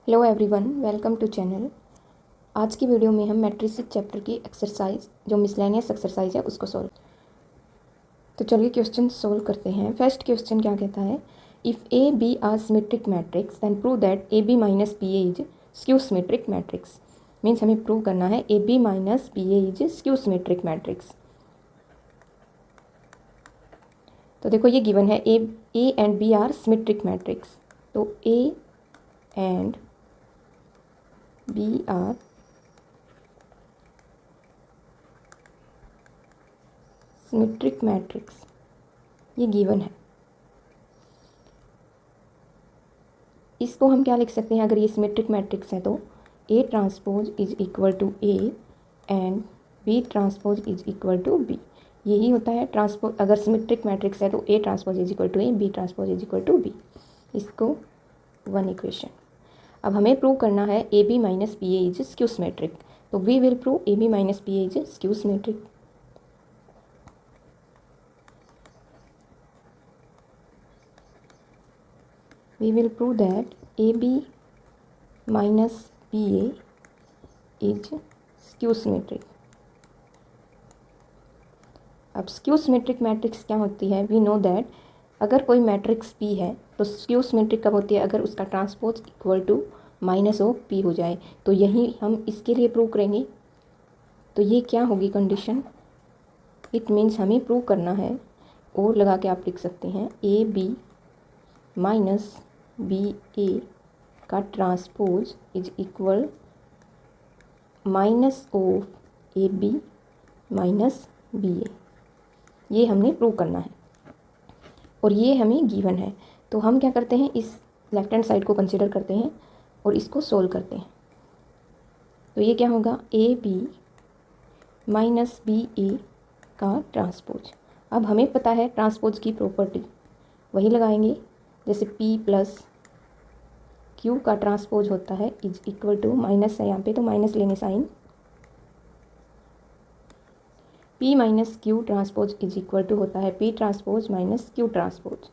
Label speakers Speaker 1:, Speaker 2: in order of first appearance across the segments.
Speaker 1: Hello everyone, welcome to channel. आज की video में हम मैट्रिसेस चैप्टर की एक्सरसाइज जो मिसलेनियस एक्सरसाइज है उसको सॉल्व। तो चलिए क्वेश्चन सॉल्व करते हैं। फर्स्ट क्वेश्चन क्या कहता है, if A B are symmetric matrix then prove that A B minus B A is skew symmetric matrix. Means हमें प्रूव करना है A B minus B A is skew symmetric matrix. तो देखो ये given है A and B are symmetric matrix. तो A and B are symmetric matrix, ये given है। इसको हम क्या लिख सकते हैं, अगर ये सिमेट्रिक मैट्रिक्स है तो A transpose is equal to A and B transpose is equal to B. यही होता है ट्रांसपोज। अगर सिमेट्रिक मैट्रिक्स है तो A transpose is equal to A, B transpose is equal to B. इसको वन इक्वेशन। अब हमें प्रूव करना है A B minus B A is skew symmetric. तो we will prove A B minus B A is skew symmetric. we will prove that AB minus BA is skew symmetric। अब skew symmetric matrix क्या होती है, we know that अगर कोई matrix P है तो skew symmetric कब होती है, अगर उसका transpose equal to minus of P हो जाए। तो यही हम इसके लिए प्रूव करेंगे। तो ये क्या होगी कंडीशन, इट मीन्स हमें प्रूव करना है, और लगा के आप लिख सकते हैं A B minus B A का transpose is equal minus of A B minus B A. ये हमने प्रूव करना है और ये हमें गिवन है। तो हम क्या करते हैं, इस लेफ्ट हैंड साइड को कंसिडर करते हैं और इसको सोल्व करते हैं। तो ये क्या होगा, ए बी माइनस बी ए का ट्रांसपोज। अब हमें पता है ट्रांसपोज की प्रॉपर्टी, वही लगाएंगे जैसे P प्लस Q का ट्रांसपोज होता है इज इक्वल टू, माइनस है यहाँ पे तो माइनस लेंगे sign, P minus Q transpose is equal to होता है P transpose minus Q transpose,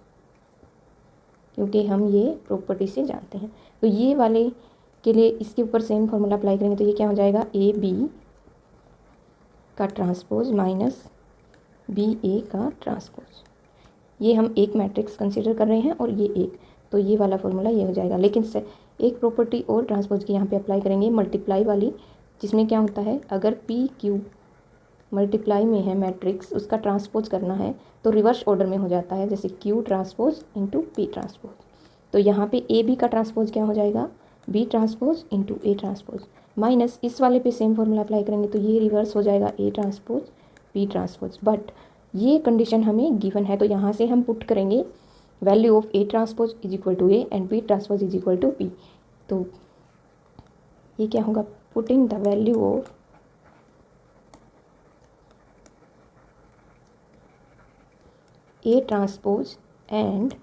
Speaker 1: क्योंकि हम ये प्रॉपर्टी से जानते हैं। तो ये वाले के लिए इसके ऊपर सेम फॉर्मूला अप्लाई करेंगे। तो ये क्या हो जाएगा, ए बी का ट्रांसपोज माइनस बी ए का ट्रांसपोज। ये हम एक मैट्रिक्स कंसिडर कर रहे हैं और ये एक, तो ये वाला फॉर्मूला ये हो जाएगा। लेकिन से एक प्रॉपर्टी और ट्रांसपोज की यहाँ पे अप्लाई करेंगे, मल्टीप्लाई वाली, जिसमें क्या होता है, अगर पी क्यू मल्टीप्लाई में है मैट्रिक्स, उसका ट्रांसपोज करना है तो रिवर्स ऑर्डर में हो जाता है, जैसे Q transpose into P transpose. तो यहाँ पे ए बी का ट्रांसपोज क्या हो जाएगा, B transpose into A transpose, minus इस वाले पे सेम फॉर्मूला अप्लाई करेंगे तो ये रिवर्स हो जाएगा A transpose P transpose. But ये कंडीशन हमें गिवन है, तो यहाँ से हम पुट करेंगे value of A transpose is equal to A and B transpose is equal to P. तो ये क्या होगा, putting the value of A transpose and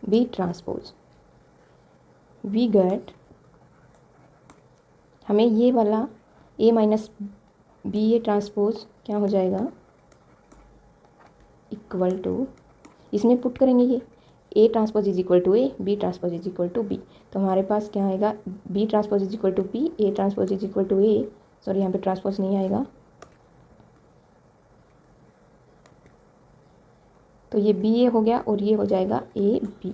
Speaker 1: B transpose, we get, हमें ये वाला A minus B A transpose क्या हो जाएगा, इक्वल टू, इसमें पुट करेंगे ये A transpose is equal to A, B transpose is equal to B. तो हमारे पास क्या आएगा, B transpose is equal to B, A transpose is equal to A, sorry यहाँ पे ट्रांसपोज नहीं आएगा, तो ये बी ए हो गया और ये हो जाएगा ए बी।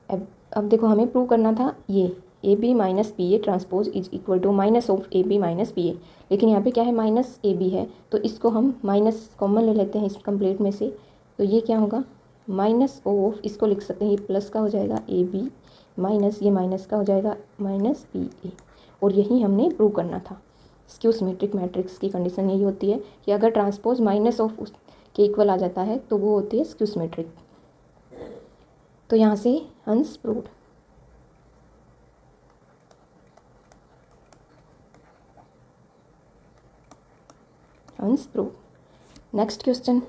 Speaker 1: अब देखो हमें प्रूव करना था ये A B minus B A transpose is equal to minus of A B minus B A, लेकिन यहाँ पे क्या है, माइनस ए बी है, तो इसको हम माइनस कॉमन ले लेते हैं इस कंप्लीट में से। तो ये क्या होगा, माइनस ऑफ, इसको लिख सकते हैं ये प्लस का हो जाएगा ए बी माइनस, ये माइनस का हो जाएगा माइनस बी ए। और यही हमने प्रूव करना था। स्क्यू सिमेट्रिक मैट्रिक्स की कंडीशन यही होती है कि अगर ट्रांसपोज माइनस ऑफ के इक्वल आ जाता है तो वो होती है स्क्यू सिमेट्रिक। तो यहाँ से हंस प्रूव्ड। हंस प्रूव। Next question.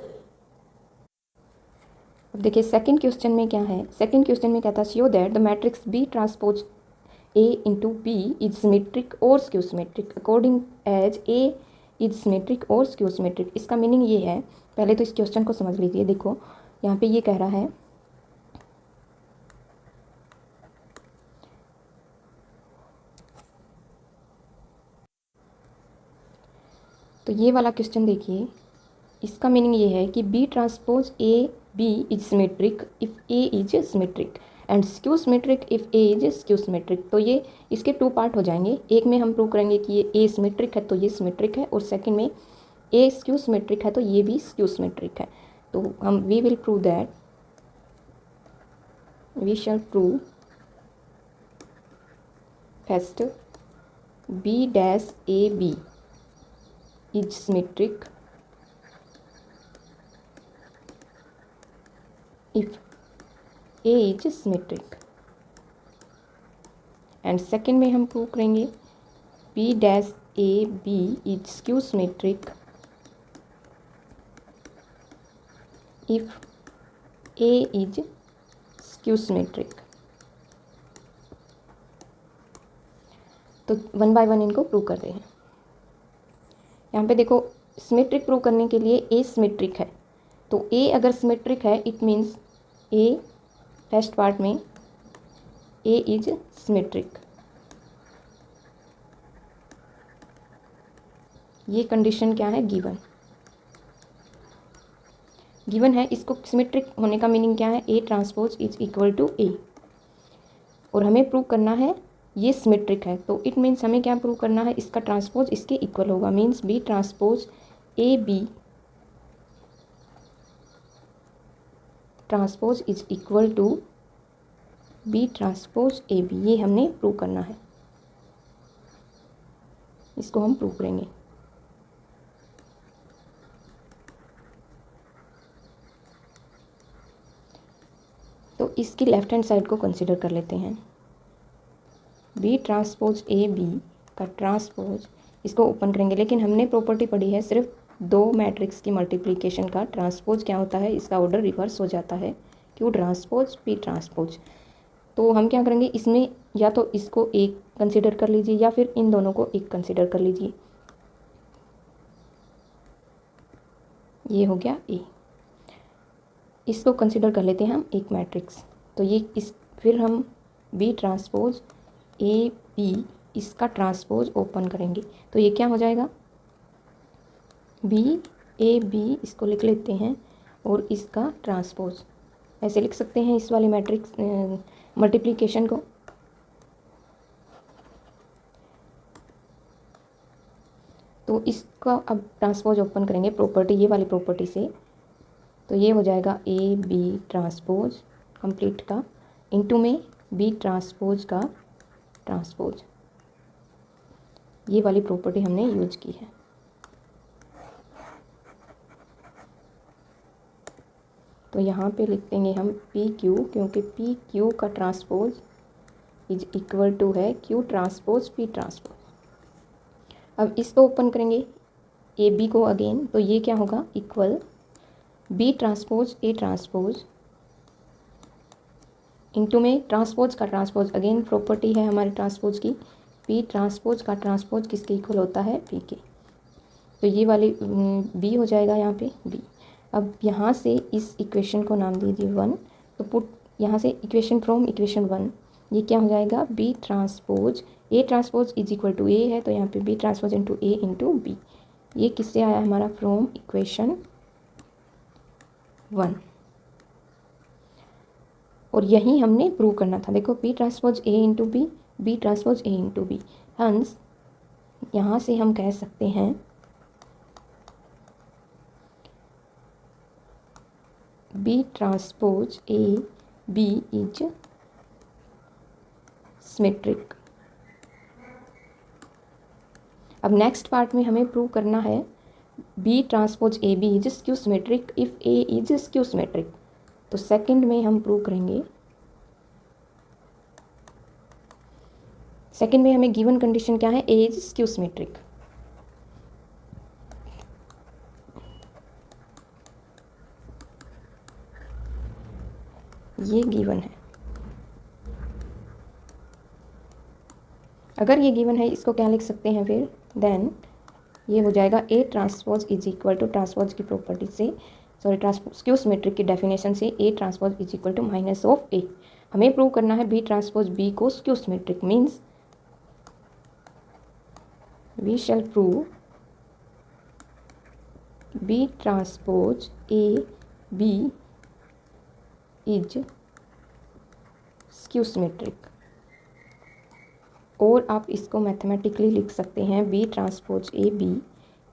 Speaker 1: अब देखिए सेकंड क्वेश्चन में क्या है, सेकंड क्वेश्चन में कहता है show that the matrix B transpose A into B is symmetric और skew symmetric according as A is symmetric और स्क्यू सिमेट्रिक। इसका मीनिंग ये है, पहले तो इस क्वेश्चन को समझ लीजिए। देखो यहाँ पे ये कह रहा है तो ये वाला क्वेश्चन देखिए, इसका मीनिंग ये है कि B transpose A B is symmetric if A is symmetric and skew symmetric if A is skew symmetric. तो ये इसके 2 पार्ट हो जाएंगे। एक में हम प्रूव करेंगे कि ये ए सिमेट्रिक है तो ये सिमेट्रिक है, और सेकंड में ए स्क्यू सिमेट्रिक है तो ये भी स्क्यू सिमेट्रिक है। तो हम we will prove that, we shall prove first B dash A B is symmetric if A is symmetric, and second में हम प्रूव करेंगे B dash A B is skew symmetric if A is skew symmetric। तो 1 by 1 इनको prove करते हैं। यहाँ पे देखो, सिमेट्रिक प्रूव करने के लिए A सिमेट्रिक है, तो A अगर सिमेट्रिक है it means A first part में ए इज सिमेट्रिक। ये कंडीशन क्या है, गिवन है। इसको सिमेट्रिक होने का मीनिंग क्या है, A transpose is equal to A, और हमें प्रूव करना है ये सिमेट्रिक है, तो इट मीन्स हमें क्या प्रूव करना है, इसका ट्रांसपोज इसके इक्वल होगा। Means B transpose A B transpose is equal to B transpose A B. ये हमने प्रूव करना है, इसको हम प्रूव करेंगे। तो इसकी लेफ्ट हैंड साइड को कंसिडर कर लेते हैं। बी ट्रांसपोज ए बी का ट्रांसपोज, इसको ओपन करेंगे, लेकिन हमने प्रॉपर्टी पढ़ी है सिर्फ 2 मैट्रिक्स की मल्टीप्लिकेशन का ट्रांसपोज क्या होता है, इसका ऑर्डर रिवर्स हो जाता है, क्यू ट्रांसपोज पी ट्रांसपोज। तो हम क्या करेंगे, इसमें या तो इसको एक कंसिडर कर लीजिए या फिर इन दोनों को एक कंसिडर कर लीजिए। ये हो गया ए, इसको कंसिडर कर लेते हैं हम एक मैट्रिक्स। तो ये फिर हम बी ट्रांसपोज ए बी इसका ट्रांसपोज ओपन करेंगे, तो ये क्या हो जाएगा, बी ए बी इसको लिख लेते हैं, और इसका ट्रांसपोज ऐसे लिख सकते हैं इस वाले मैट्रिक्स मल्टीप्लिकेशन को। तो इसका अब ट्रांसपोज ओपन करेंगे प्रॉपर्टी, ये वाली प्रॉपर्टी से, तो ये हो जाएगा ए बी ट्रांसपोज कंप्लीट का इनटू में बी ट्रांसपोज का ट्रांसपोज। ये वाली प्रॉपर्टी हमने यूज की है। तो यहाँ पे लिख देंगे हम पी क्यू, क्योंकि पी क्यू का ट्रांसपोज इज इक्वल टू है क्यू ट्रांसपोज पी ट्रांसपोज। अब इसको ओपन करेंगे ए बी को अगेन, तो ये क्या होगा, equal B transpose A transpose into में ट्रांसपोज का ट्रांसपोज, अगेन प्रॉपर्टी है हमारे ट्रांसपोज की, पी ट्रांसपोज का ट्रांसपोज किसके इक्वल होता है, पी के। तो ये वाली बी हो जाएगा यहाँ पे बी। अब यहाँ से इस इक्वेशन को नाम दीजिए 1, तो पुट यहाँ से इक्वेशन फ्रॉम इक्वेशन 1, ये क्या हो जाएगा, B transpose A transpose is equal to A है, तो यहाँ पे B transpose into A into B. ये किससे आया हमारा, फ्रॉम इक्वेशन 1, और यही हमने प्रूव करना था। देखो B transpose A into B, B transpose A into B, hence यहाँ से हम कह सकते हैं B transpose A B is symmetric. अब नेक्स्ट पार्ट में हमें प्रूव करना है B transpose A B is skew symmetric if A is skew symmetric. तो सेकंड में हम प्रूव करेंगे, सेकंड में हमें गिवन कंडीशन क्या है, ए इज स्क्यू सिमेट्रिक। ये गिवन है। अगर ये गिवन है, इसको क्या लिख सकते हैं फिर, देन ये हो जाएगा A transpose is equal to transpose की प्रॉपर्टी से, सॉरी ट्रांसपोज स्क्यू सिमेट्रिक की डेफिनेशन से, A transpose is equal to minus of A. हमें प्रूव करना है बी ट्रांसपोज बी को skew symmetric, means we shall prove B transpose A B is skew symmetric. और आप इसको मैथमेटिकली लिख सकते हैं बी ट्रांसपोज ए बी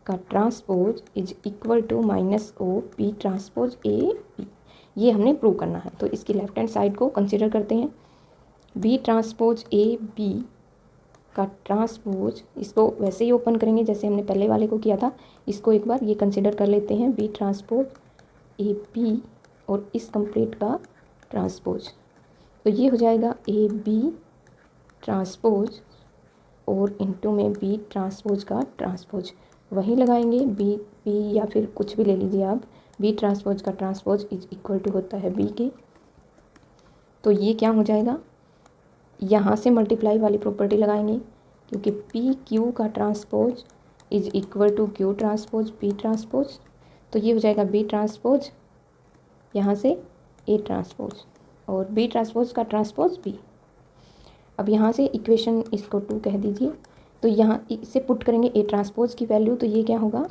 Speaker 1: का transpose is equal to minus of B transpose A B. ये हमने प्रूव करना है, तो इसकी लेफ्ट हैंड साइड को कंसिडर करते हैं। बी ट्रांसपोज ए बी का ट्रांसपोज, इसको वैसे ही ओपन करेंगे जैसे हमने पहले वाले को किया था। इसको एक बार ये कंसिडर कर लेते हैं बी ट्रांसपोज ए बी और इस कंप्लीट का ट्रांसपोज। तो ये हो जाएगा ए बी ट्रांसपोज और इनटू में बी ट्रांसपोज का ट्रांसपोज वही लगाएंगे, बी बी या फिर कुछ भी ले लीजिए आप। बी ट्रांसपोज का ट्रांसपोज इज इक्वल टू होता है बी के। तो ये क्या हो जाएगा, यहाँ से मल्टीप्लाई वाली प्रॉपर्टी लगाएंगे क्योंकि पी क्यू का transpose is equal to Q transpose B transpose. तो ये हो जाएगा बी ट्रांसपोज, यहाँ से ए ट्रांसपोज और बी ट्रांसपोज का ट्रांसपोज बी। अब यहाँ से इक्वेशन इसको 2 कह दीजिए, तो यहाँ इसे पुट करेंगे ए ट्रांसपोज की वैल्यू, तो ये क्या होगा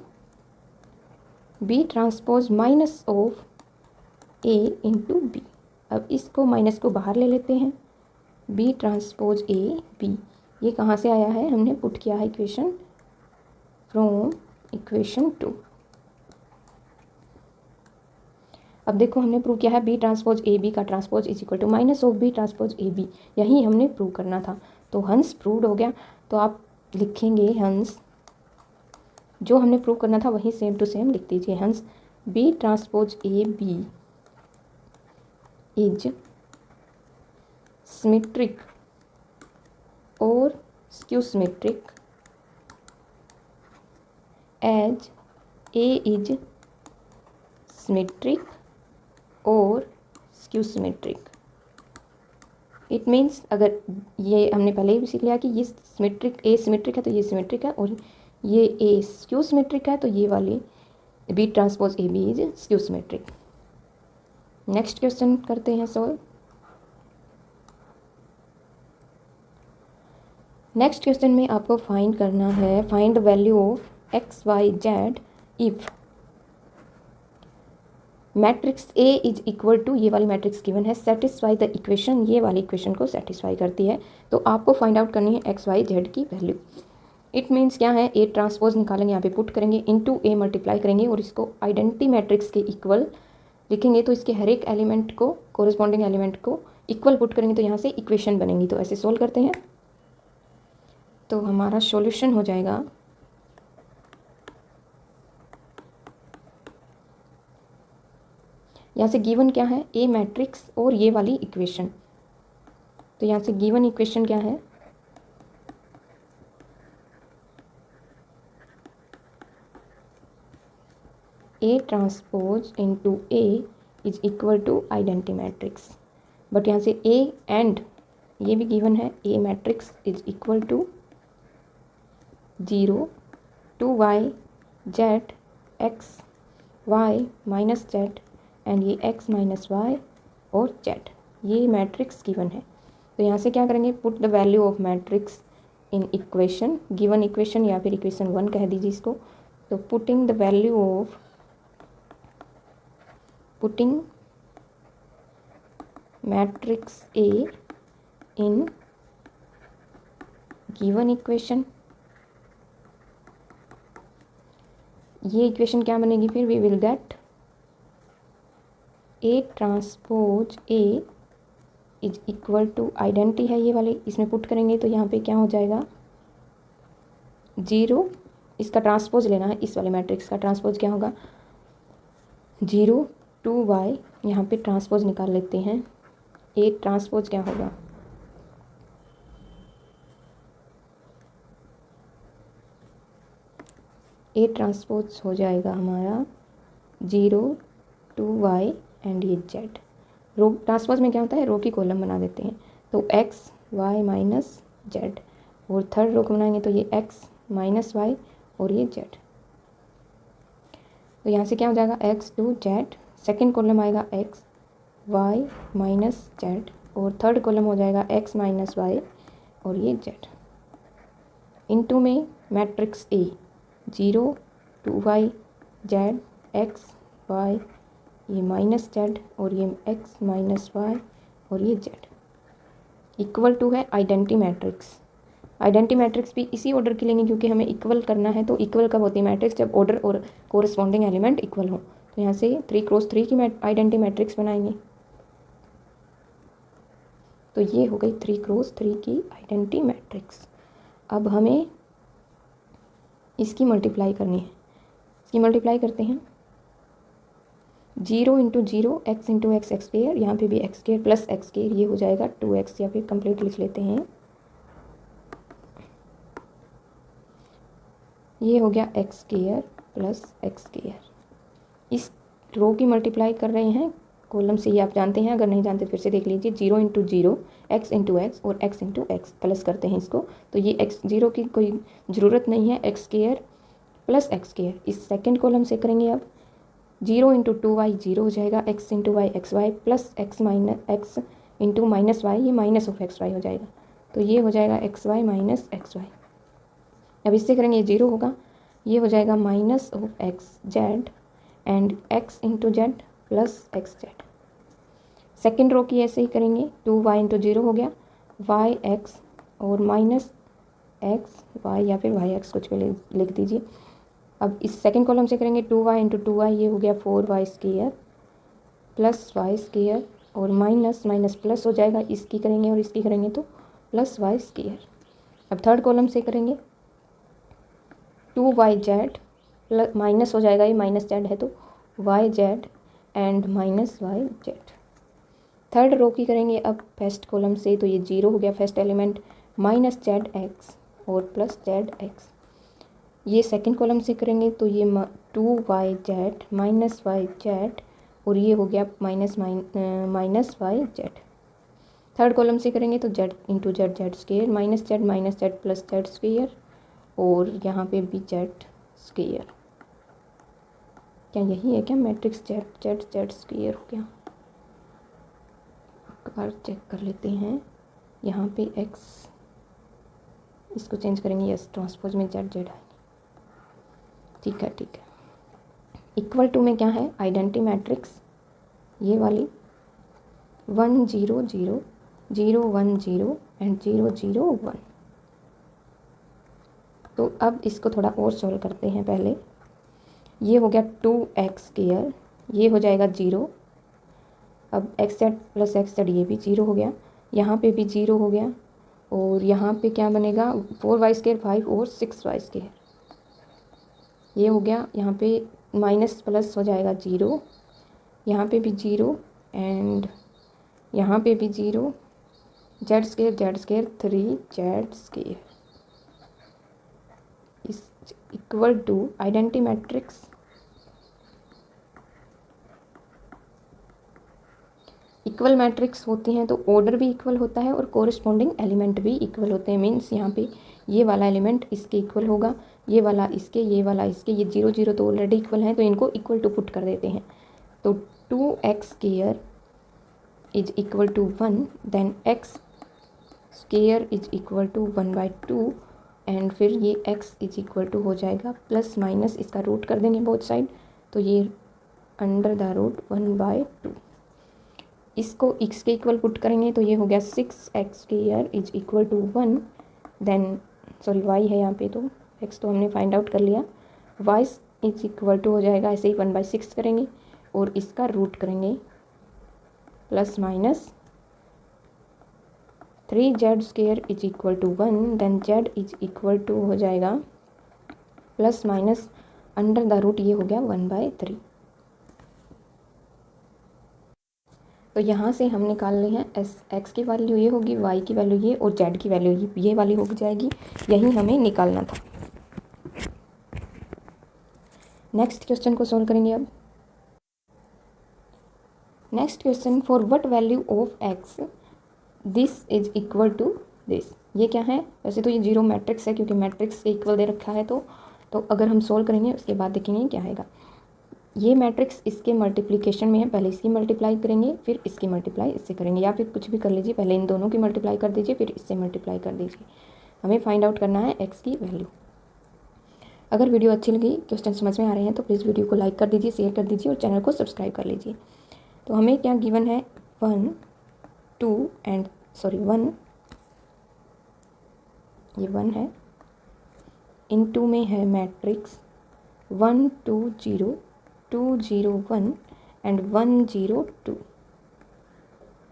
Speaker 1: B transpose minus of A into B. अब इसको माइनस को बाहर ले लेते हैं, बी ट्रांसपोज ए बी ये कहाँ से आया है, हमने पुट किया है इक्वेशन फ्रॉम इक्वेशन 2। अब देखो हमने प्रूव किया है बी ट्रांसपोज ए बी का transpose is equal to minus of B transpose A B, यही हमने प्रूव करना था। तो हंस प्रूव्ड हो गया। तो आप लिखेंगे हंस, जो हमने प्रूव करना था वही सेम टू सेम लिख दीजिए। Hence B transpose A B is symmetric और skew symmetric as A is symmetric और स्क्यू सिमेट्रिक। इट मीन्स अगर ये हमने पहले ही सीख लिया कि ये सिमेट्रिक ए सिमेट्रिक है तो ये सिमेट्रिक है, और ये ए स्क्यू सिमेट्रिक है तो ये वाली B transpose A B is skew symmetric. Next question करते हैं सॉल्व। नेक्स्ट क्वेश्चन में आपको फाइंड करना है, find the value of x y z if matrix A is equal to, ये वाली मैट्रिक्स गिवन है, सेटिस्फाई द इक्वेशन, ये वाली इक्वेशन को सेटिस्फाई करती है। तो आपको फाइंड आउट करनी है एक्स वाई जेड की वैल्यू। इट मीन्स क्या है, ए ट्रांसपोज निकालेंगे, यहाँ पे पुट करेंगे, इनटू ए मल्टीप्लाई करेंगे और इसको आइडेंटिटी मैट्रिक्स के इक्वल लिखेंगे। तो इसके हर एक एलिमेंट को, कोरिस्पॉन्डिंग एलिमेंट को इक्वल पुट करेंगे तो यहाँ से इक्वेशन बनेंगी। तो ऐसे सोल्व करते हैं, तो हमारा सॉल्यूशन हो जाएगा यहाँ से गिवन क्या है, ए मैट्रिक्स और ये वाली इक्वेशन। तो यहाँ से गिवन इक्वेशन क्या है, A transpose into A is equal to identity matrix. But यहाँ से ए एंड ये भी गिवन है, A matrix is equal to 0 2 Y Z x Y minus Z and ये x माइनस वाई और z, ये मैट्रिक्स गिवन है। तो यहाँ से क्या करेंगे, put the value of matrix in equation, given equation या फिर इक्वेशन 1 कह दीजिए इसको। तो putting the value of, putting matrix A in given equation, ये इक्वेशन क्या बनेगी फिर, we will get A transpose A is equal to identity है ये वाले, इसमें पुट करेंगे तो यहाँ पे क्या हो जाएगा 0, इसका ट्रांसपोज लेना है, इस वाले मैट्रिक्स का ट्रांसपोज क्या होगा 0 2 वाई, यहाँ पे ट्रांसपोज निकाल लेते हैं, ए ट्रांसपोज क्या होगा ए ट्रांसपोज हो जाएगा हमारा 0 2 वाई एंड ये जेड। रो ट्रांसपोज में क्या होता है, रो की कॉलम बना देते हैं। तो एक्स वाई माइनस जेड, और थर्ड रो को बनाएंगे तो ये एक्स माइनस वाई और ये जेड। तो यहाँ से क्या हो जाएगा x two z, second column आएगा एक्स वाई माइनस जेड और थर्ड कॉलम हो जाएगा एक्स माइनस वाई और ये जेड। इनटू में matrix A 0 2 Y Z x y, ये माइनस जेड, और ये एक्स माइनस वाई, और ये जेड इक्वल टू है आइडेंटिटी मैट्रिक्स। आइडेंटिटी मैट्रिक्स भी इसी ऑर्डर की लेंगे क्योंकि हमें इक्वल करना है। तो इक्वल कब होती है मैट्रिक्स? जब ऑर्डर और कोरिस्पॉन्डिंग एलिमेंट इक्वल हो। तो यहाँ से 3x3 की आइडेंटिटी मैट्रिक्स बनाएंगे। तो ये हो गई 3x3 की आइडेंटिटी मैट्रिक्स। अब हमें इसकी मल्टीप्लाई करनी है। इसकी मल्टीप्लाई करते हैं। 0 × 0 x × x एक्स स्क्वायर, यहाँ पे भी x square plus x square, ये हो जाएगा 2x, या फिर कंप्लीट लिख लेते हैं। ये हो गया x square plus x square. इस रो की मल्टीप्लाई कर रहे हैं कॉलम से, ये आप जानते हैं, अगर नहीं जानते फिर से देख लीजिए। 0 × 0 x × x और x × x प्लस करते हैं इसको। तो ये x 0 की कोई ज़रूरत नहीं है, x square plus x square. इस सेकेंड कॉलम से करेंगे अब। 0 × 2y 0 हो जाएगा, x × y x y plus x × minus y, ये माइनस ऑफ एक्स वाई हो जाएगा। तो ये हो जाएगा x Y minus x y. अब इससे करेंगे, ये 0 होगा, ये हो जाएगा minus of x z and x × z plus x z. Second row की ऐसे ही करेंगे। 2y × 0 हो गया, y x और माइनस एक्स वाई, या फिर y x कुछ भी लिख दीजिए। अब इस सेकेंड कॉलम से करेंगे 2y × 2y, ये हो गया 4y square plus y square, और माइनस माइनस प्लस हो जाएगा, इसकी करेंगे और इसकी करेंगे तो प्लस वाई स्क्वायर। अब थर्ड कॉलम से करेंगे 2y जेड प्लस माइनस हो जाएगा, ये माइनस जेड है तो y z and minus y z. Third row की करेंगे अब फर्स्ट कॉलम से, तो ये 0 हो गया first element, minus Z x और प्लस जेड एक्स। ये सेकंड कॉलम से करेंगे तो ये 2y Z minus y Z, और ये हो गया minus y z. Third column से करेंगे तो z × z z square, minus z plus z square, और यहाँ पे भी जेड स्क्वायर। क्या यही है क्या मैट्रिक्स? जेड स्क्वायर हो गया। एक बार चेक कर लेते हैं। यहाँ पे एक्स, इसको चेंज करेंगे, यस ट्रांसपोज में जेड आएंगे। ठीक है। इक्वल टू में क्या है? आइडेंटिटी मैट्रिक्स ये वाली 1 0 0 0 1 0 एंड 0 0 1। तो अब इसको थोड़ा और सॉल्व करते हैं। पहले ये हो गया 2x स्क्वायर, ये हो जाएगा 0। अब x Z plus x Z, ये भी 0 हो गया, यहाँ पे भी 0 हो गया, और यहाँ पे क्या बनेगा? 4y स्क्वायर 5 और 6y स्क्वायर, ये हो गया। यहाँ पे माइनस प्लस हो जाएगा 0, यहाँ पे भी 0 एंड यहाँ पे भी 0, z square 3 z square is equal to identity matrix. Equal matrix होती हैं तो ऑर्डर भी इक्वल होता है और कोरिस्पॉन्डिंग एलिमेंट भी इक्वल होते हैं। मीन्स यहाँ पे ये वाला एलिमेंट इसके इक्वल होगा, ये वाला इसके, ये वाला इसके। ये 0 0 तो ऑलरेडी इक्वल हैं, तो इनको इक्वल टू पुट कर देते हैं। तो 2x square is equal to 1, then x square is equal to 1/2, and फिर ये x इज इक्वल टू हो जाएगा प्लस माइनस, इसका रूट कर देंगे बोथ साइड, तो ये अंडर द रूट 1/2। इसको x के इक्वल पुट करेंगे तो ये हो गया 6x square is equal to 1, then sorry y है यहाँ पे, तो x तो हमने फाइंड आउट कर लिया, y इज इक्वल टू हो जाएगा ऐसे ही 1/6 करेंगे और इसका रूट करेंगे plus minus 3z square is equal to 1, then z is equal to हो जाएगा plus minus under the root, ये हो गया 1/3। तो यहाँ से हम निकाल रहे हैं x की वैल्यू ये होगी, y की वैल्यू ये, और z की वैल्यू ये वाली हो जाएगी। यही हमें निकालना था। नेक्स्ट क्वेश्चन को सॉल्व करेंगे अब। Next question, for what value of x this is equal to this. ये क्या है? वैसे तो ये 0 मैट्रिक्स है क्योंकि मैट्रिक्स के इक्वल दे रखा है, तो अगर हम सोल्व करेंगे उसके बाद देखेंगे क्या आएगा। ये मैट्रिक्स इसके मल्टीप्लिकेशन में है, पहले इसकी मल्टीप्लाई करेंगे फिर इसकी मल्टीप्लाई इससे करेंगे, या फिर कुछ भी कर लीजिए, पहले इन दोनों की मल्टीप्लाई कर दीजिए फिर इससे मल्टीप्लाई कर दीजिए। हमें फाइंड आउट करना है x की वैल्यू। अगर वीडियो अच्छी लगी, क्वेश्चन समझ में आ रहे हैं तो प्लीज़ वीडियो को लाइक कर दीजिए, शेयर कर दीजिए और चैनल को सब्सक्राइब कर लीजिए। तो हमें क्या गिवन है 1 2 एंड 1, ये 1 है, इनटू में है मैट्रिक्स 1 2 0 2 0 1 एंड 1 0 2,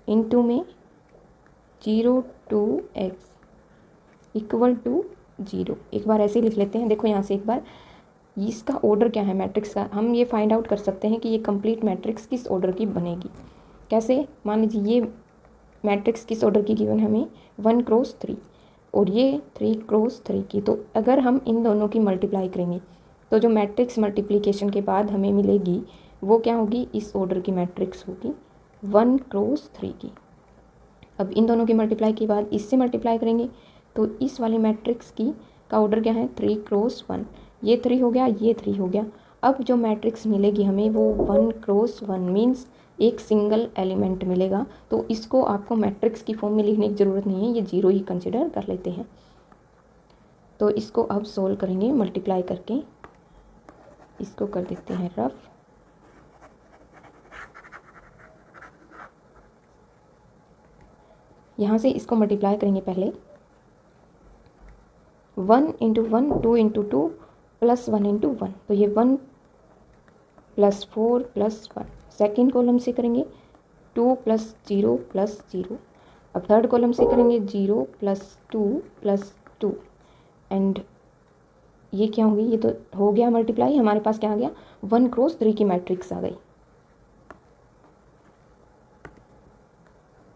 Speaker 1: इनटू में 0 2 x इक्वल टू 0। एक बार ऐसे ही लिख लेते हैं। देखो यहाँ से एक बार इसका ऑर्डर क्या है मैट्रिक्स का, हम ये फाइंड आउट कर सकते हैं कि ये कंप्लीट मैट्रिक्स किस ऑर्डर की बनेगी। कैसे, मान लीजिए ये मैट्रिक्स किस ऑर्डर की गिवन हमें 1 क्रॉस 3 और ये 3 क्रॉस 3 की। तो अगर हम इन दोनों की मल्टीप्लाई करेंगे तो जो मैट्रिक्स मल्टीप्लिकेशन के बाद हमें मिलेगी वो क्या होगी, इस ऑर्डर की मैट्रिक्स होगी 1 क्रॉस 3 की। अब इन दोनों की मल्टीप्लाई के बाद इससे मल्टीप्लाई करेंगे तो इस वाली मैट्रिक्स की का ऑर्डर क्या है 3 क्रॉस 1, ये 3 हो गया, ये 3 हो गया। अब जो मैट्रिक्स मिलेगी हमें वो 1 क्रॉस 1 मीन्स एक सिंगल एलिमेंट मिलेगा। तो इसको आपको मैट्रिक्स की फॉर्म में लिखने की ज़रूरत नहीं है, ये 0 ही कंसिडर कर लेते हैं। तो इसको अब सोल्व करेंगे मल्टीप्लाई करके, इसको कर देते हैं रफ। यहाँ से इसको मल्टीप्लाई करेंगे पहले 1 इंटू 1 2 इंटू 2 प्लस 1 इंटू 1, तो ये 1 प्लस 4 प्लस 1। सेकेंड कॉलम से करेंगे 2 प्लस 0 प्लस 0। अब थर्ड कॉलम से करेंगे 0 प्लस 2 प्लस 2 एंड ये क्या होगी, ये तो हो गया मल्टीप्लाई। हमारे पास क्या आ गया 1 क्रॉस 3 की मैट्रिक्स आ गई।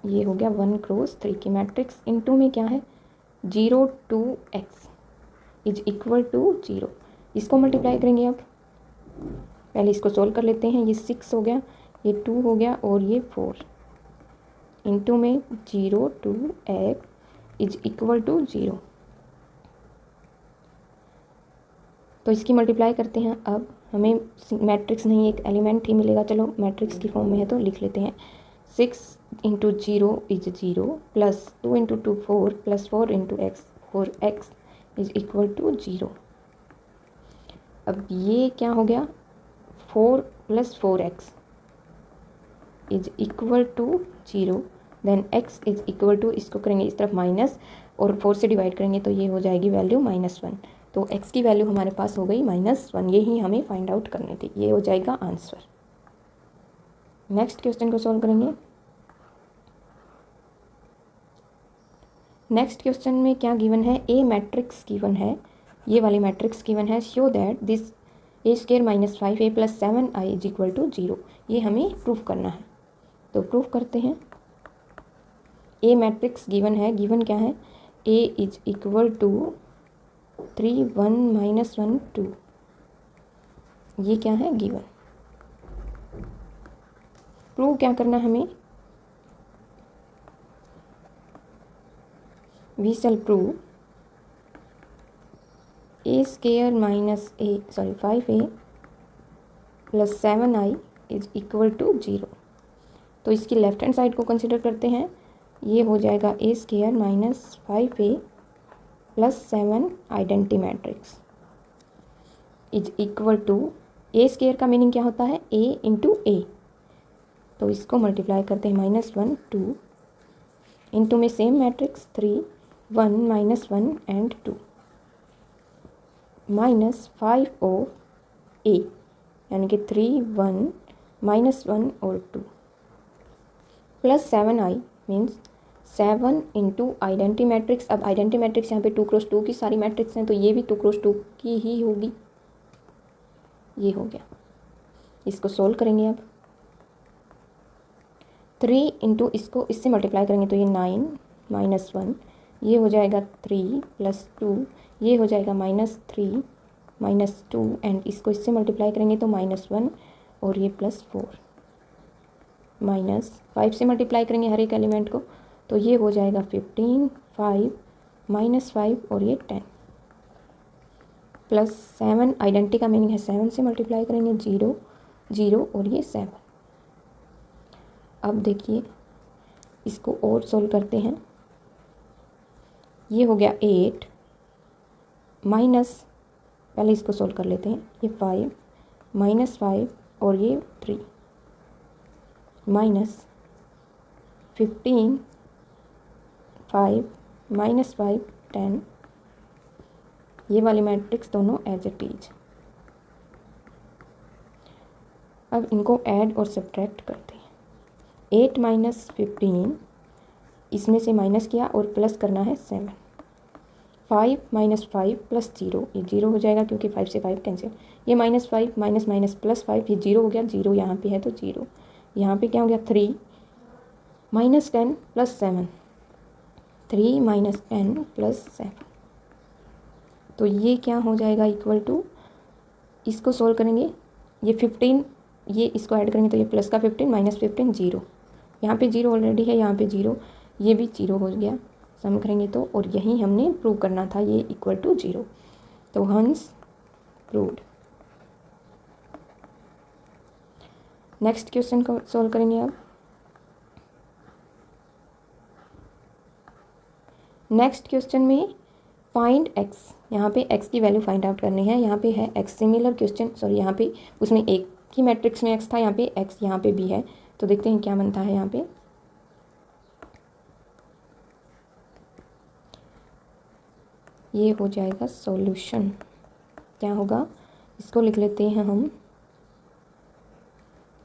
Speaker 1: ये हो गया 1 क्रॉस 3 की मैट्रिक्स। इनटू में क्या है 0 2 x इज इक्वल टू 0। इसको मल्टीप्लाई करेंगे। अब पहले इसको सोल्व कर लेते हैं। ये 6 हो गया, ये 2 हो गया और ये 4, इनटू में 0 2 x इज इक्वल टू 0। तो इसकी मल्टीप्लाई करते हैं। अब हमें मैट्रिक्स नहीं एक एलिमेंट ही मिलेगा। चलो मैट्रिक्स की फॉर्म में है तो लिख लेते हैं 6 into 0 is 0 plus 2 into 2 4 plus 4 into x 4x is equal to 0। अब ये क्या हो गया 4 plus 4x is equal to 0। Then x is equal to, इसको करेंगे इस तरफ माइनस और 4 से डिवाइड करेंगे तो ये हो जाएगी वैल्यू -1। तो x की वैल्यू हमारे पास हो गई -1। यही हमें फाइंड आउट करनी थी, ये हो जाएगा आंसर। नेक्स्ट क्वेश्चन को सॉल्व करेंगे। नेक्स्ट क्वेश्चन में क्या गिवन है, ए मैट्रिक्स गिवन है, ये वाली मैट्रिक्स गिवन है। Show that this a² - 5a + 7i is equal to 0। ये हमें प्रूफ करना है, तो प्रूफ करते हैं। ए मैट्रिक्स गिवन है, गिवन क्या है a इज इक्वल टू 3 1 -1 2, ये क्या है गिवन। प्रूव क्या करना है हमें, we shall prove a² - 5a + 7i is equal to 0। तो इसकी लेफ्ट हैंड साइड को कंसिडर करते हैं। ये हो जाएगा a² - 5a + 7 identity matrix is equal to, a² का मीनिंग क्या होता है a इंटू a। तो इसको मल्टीप्लाई करते हैं -1 2 इंटू में same matrix 3 1 -1 and 2 -5 of a, यानी कि 3 1 -1 और 2 plus 7i means 7 into identity matrix. अब आइडेंटिटी मैट्रिक्स यहाँ पे 2 क्रॉस 2 की सारी मैट्रिक्स हैं तो ये भी 2 क्रॉस 2 की ही होगी। ये हो गया, इसको सोल्व करेंगे। अब 3 इंटू इसको इससे मल्टीप्लाई करेंगे तो ये 9 -1, ये हो जाएगा 3 + 2, ये हो जाएगा -3 -2 एंड इसको इससे मल्टीप्लाई करेंगे तो -1 और ये +4 -5 से मल्टीप्लाई करेंगे हर एक एलिमेंट को तो ये हो जाएगा 15 5 -5 और ये 10 प्लस 7। आइडेंटिटी का मीनिंग है 7 से मल्टीप्लाई करेंगे 0 0 और ये 7। अब देखिए इसको और सोल्व करते हैं। ये हो गया 8 - पहले इसको सोल्व कर लेते हैं। ये 5 -5 और ये 3 -15 5 -5 10। ये वाली मैट्रिक्स दोनों एज इट इज। अब इनको ऐड और सब्ट्रैक्ट करते हैं। 8 - 15 इसमें से माइनस किया और प्लस करना है 7। 5 - 5 + 0, ये 0 हो जाएगा क्योंकि 5 से 5 कैंसिल। ये -5 माइनस प्लस 5, ये 0 हो गया। 0 यहाँ पे है तो 0। यहाँ पे क्या हो गया 3 -10 + 7, 3 - 10 + 7। तो ये क्या हो जाएगा इक्वल टू, इसको सोल्व करेंगे ये 15, ये इसको ऐड करेंगे तो ये प्लस का 15 -15 0। यहाँ पे 0 ऑलरेडी है, यहाँ पे 0, ये भी 0 हो गया। सम करेंगे तो, और यही हमने प्रूव करना था, ये इक्वल टू 0। तो हंस प्रूव्ड। नेक्स्ट क्वेश्चन को सॉल्व करेंगे अब। नेक्स्ट क्वेश्चन में फाइंड x, यहाँ पे x की वैल्यू फाइंड आउट करनी है। यहाँ पे है x सिमिलर क्वेश्चन, सॉरी यहाँ पे उसमें एक ही मैट्रिक्स में x था, यहाँ पे x यहाँ पे भी है। तो देखते हैं क्या बनता है। यहाँ पे ये हो जाएगा सॉल्यूशन। क्या होगा, इसको लिख लेते हैं हम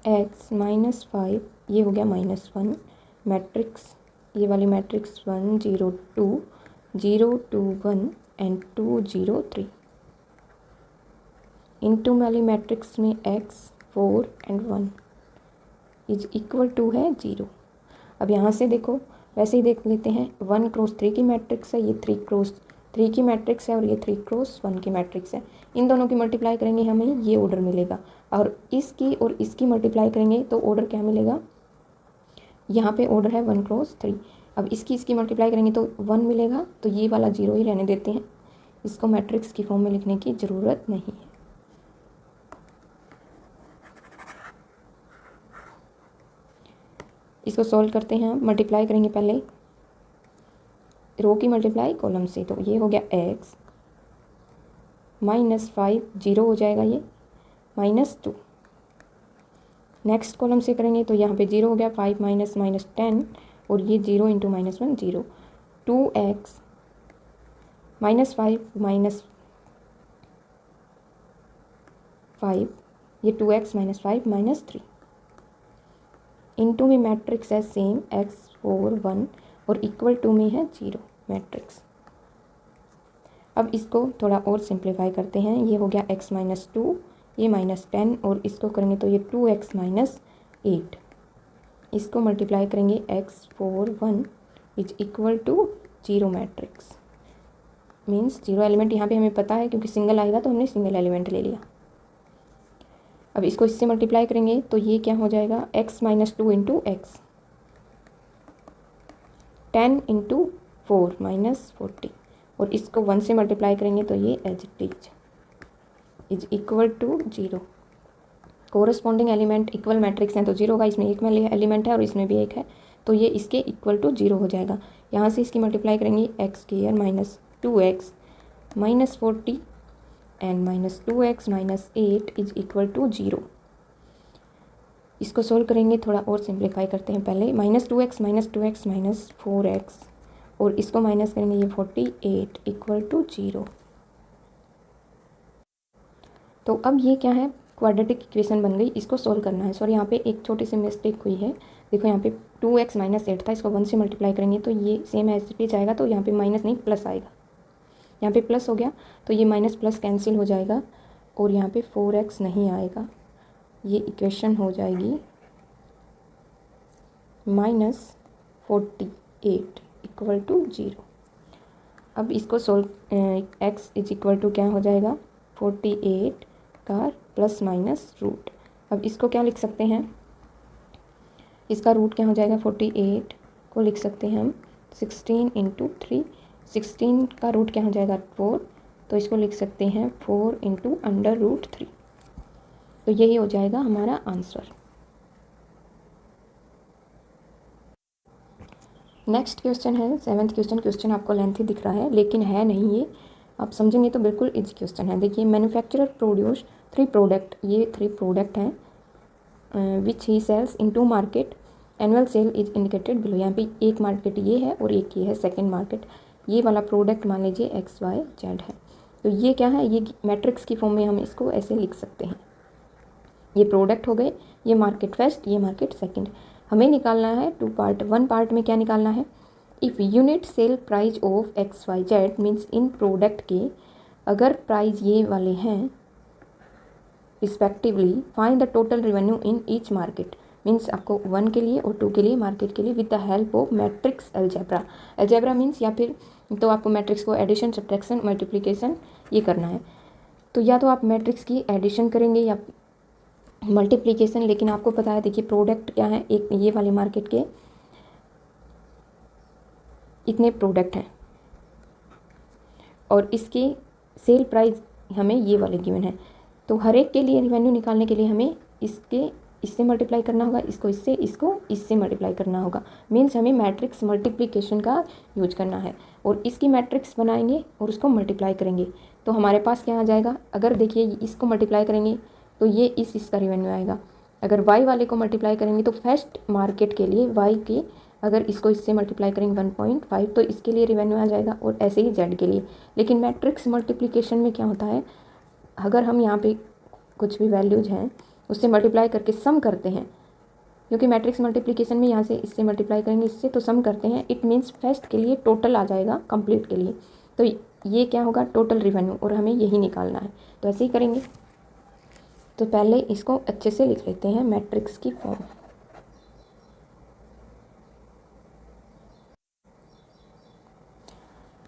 Speaker 1: x -5, ये हो गया -1 मैट्रिक्स, ये वाली मैट्रिक्स 1 0 2 0 2 1 एंड 2 0 3 इनटू वाली मैट्रिक्स में x 4 and 1 is equal to है 0। अब यहाँ से देखो, वैसे ही देख लेते हैं। 1 क्रॉस 3 की मैट्रिक्स है, ये 3 क्रॉस 3 की मैट्रिक्स है, और ये 3 क्रॉस 1 की मैट्रिक्स है। इन दोनों की मल्टीप्लाई करेंगे हमें ये ऑर्डर मिलेगा, और इसकी मल्टीप्लाई करेंगे तो ऑर्डर क्या मिलेगा, यहाँ पे ऑर्डर है 1 क्रॉस 3। अब इसकी मल्टीप्लाई करेंगे तो 1 मिलेगा, तो ये वाला 0 ही रहने देते हैं, इसको मैट्रिक्स की फॉर्म में लिखने की ज़रूरत नहीं है। इसको सॉल्व करते हैं। मल्टीप्लाई करेंगे पहले रो की मल्टीप्लाई कॉलम से, तो ये हो गया x -5 0 हो जाएगा, ये -2। नेक्स्ट कॉलम से करेंगे तो यहाँ पे 0 हो गया, 5 -10 और ये 0 × -1 0। 2x -5 -5, ये 2x -5 -3 इनटू में मैट्रिक्स है सेम x 4 1 और इक्वल टू में है 0 मैट्रिक्स। अब इसको थोड़ा और सिंप्लीफाई करते हैं। ये हो गया x -2, ये -10 और इसको करेंगे तो ये 2x -8। इसको मल्टीप्लाई करेंगे x 4 1 is equal to 0 matrix. Means 0 element यहाँ पे हमें पता है, क्योंकि सिंगल आएगा तो हमने सिंगल एलिमेंट ले लिया। अब इसको इससे मल्टीप्लाई करेंगे तो ये क्या हो जाएगा, x -2 × x 10 × 4 -40 और इसको 1 से मल्टीप्लाई करेंगे तो ये as it is equal to 0। Corresponding element equal matrix हैं तो 0 होगा। इसमें एक में एलिमेंट है और इसमें भी एक है, तो ये इसके इक्वल टू 0 हो जाएगा। यहाँ से इसकी मल्टीप्लाई करेंगे x² -2x -40 and -2x -8 is equal to 0। इसको सोल्व करेंगे, थोड़ा और सिंप्लीफाई करते हैं पहले। -2x -4x और इसको माइनस करेंगे, ये 48 इक्वल टू 0। तो अब ये क्या है, क्वाड्रेटिक इक्वेशन बन गई। इसको सोल्व करना है। सॉरी यहाँ पे एक छोटी सी मिस्टेक हुई है। देखो यहाँ पे 2x -8 था, इसको 1 से मल्टीप्लाई करेंगे तो ये सेम एज इट इज आएगा, तो यहाँ पे माइनस नहीं प्लस आएगा। यहाँ पे प्लस हो गया तो ये माइनस प्लस कैंसिल हो जाएगा और यहाँ पे 4x नहीं आएगा। ये इक्वेशन हो जाएगी -48 इक्वल टू 0। अब इसको solve, x is equal to क्या हो जाएगा, 48 का प्लस माइनस रूट। अब इसको क्या लिख सकते हैं, इसका रूट क्या हो जाएगा, 48 को लिख सकते हैं हम 16 × 3। 16 का रूट क्या हो जाएगा 4, तो इसको लिख सकते हैं 4 × √3। तो यही हो जाएगा हमारा आंसर। नेक्स्ट क्वेश्चन है 7th क्वेश्चन। क्वेश्चन आपको लेंथी दिख रहा है लेकिन है नहीं, ये आप समझेंगे तो बिल्कुल इजी क्वेश्चन है। देखिए, मैन्युफैक्चरर प्रोड्यूस 3 प्रोडक्ट, ये 3 प्रोडक्ट हैं which he sells in 2 market, annual sale is indicated below. यहाँ पे एक मार्केट ये है और एक ये है सेकेंड मार्केट। ये वाला प्रोडक्ट मान लीजिए XYZ है, तो ये क्या है, ये मैट्रिक्स की फॉर्म में हम इसको ऐसे लिख सकते हैं। ये प्रोडक्ट हो गए, ये मार्केट फर्स्ट, ये मार्केट सेकंड। हमें निकालना है 2 पार्ट। 1 पार्ट में क्या निकालना है, if unit sale price of XYZ means in product के अगर प्राइस ये वाले हैं respectively, find the total revenue in each market. Means आपको 1 के लिए और 2 के लिए मार्केट के लिए with the help of matrix algebra. Algebra means या फिर तो आपको मैट्रिक्स को एडिशन, सब्ट्रैक्शन, मल्टीप्लिकेशन ये करना है। तो या तो आप मैट्रिक्स की एडिशन करेंगे या मल्टीप्लिकेशन, लेकिन आपको पता है देखिए प्रोडक्ट क्या है, एक ये वाले मार्केट के इतने प्रोडक्ट हैं और इसकी सेल प्राइस हमें ये वाले गिवन है। तो हर एक के लिए रेवेन्यू निकालने के लिए हमें इससे मल्टीप्लाई करना होगा, इसको इससे मल्टीप्लाई करना होगा। मीन्स हमें मैट्रिक्स मल्टीप्लिकेशन का यूज करना है और इसकी मैट्रिक्स बनाएंगे और उसको मल्टीप्लाई करेंगे। तो हमारे पास क्या आ जाएगा, अगर देखिए इसको मल्टीप्लाई करेंगे तो ये इसका रेवेन्यू आएगा। अगर y वाले को मल्टीप्लाई करेंगे तो फर्स्ट मार्केट के लिए y के अगर इसको इससे मल्टीप्लाई करेंगे 1.5 तो इसके लिए रेवेन्यू आ जाएगा, और ऐसे ही z के लिए। लेकिन मैट्रिक्स मल्टीप्लिकेशन में क्या होता है, अगर हम यहाँ पे कुछ भी वैल्यूज हैं उससे मल्टीप्लाई करके सम करते हैं, क्योंकि मैट्रिक्स मल्टीप्लिकेशन में यहाँ से इससे मल्टीप्लाई करेंगे इससे तो सम करते हैं, इट मीन्स फर्स्ट के लिए टोटल आ जाएगा कंप्लीट के लिए। तो ये क्या होगा, टोटल रेवेन्यू, और हमें यही निकालना है। तो ऐसे ही करेंगे। तो पहले इसको अच्छे से लिख लेते हैं मैट्रिक्स की फॉर्म।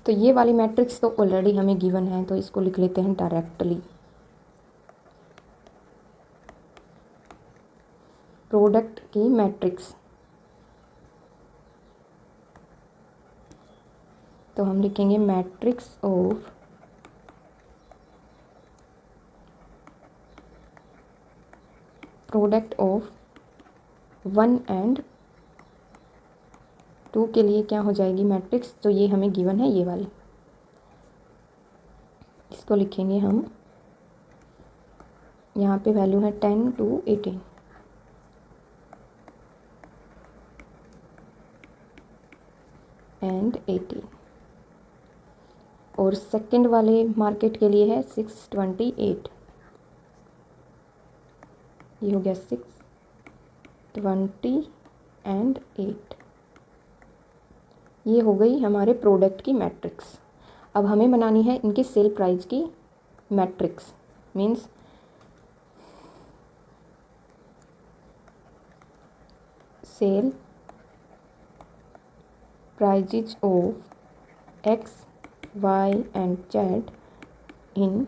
Speaker 1: तो ये वाली मैट्रिक्स तो ऑलरेडी हमें गिवन है, तो इसको लिख लेते हैं डायरेक्टली। प्रोडक्ट की मैट्रिक्स, तो हम लिखेंगे matrix of product of 1 and 2 के लिए क्या हो जाएगी मैट्रिक्स, तो ये हमें गिवन है ये वाली। इसको लिखेंगे हम, यहाँ पे वैल्यू है 10 to 18 एंड 18, और सेकंड वाले मार्केट के लिए है 628। ये हो गया 620 एंड 8। ये हो गई हमारे प्रोडक्ट की मैट्रिक्स। अब हमें बनानी है इनकी सेल प्राइस की matrix. Means sale prices of X, Y एंड Z इन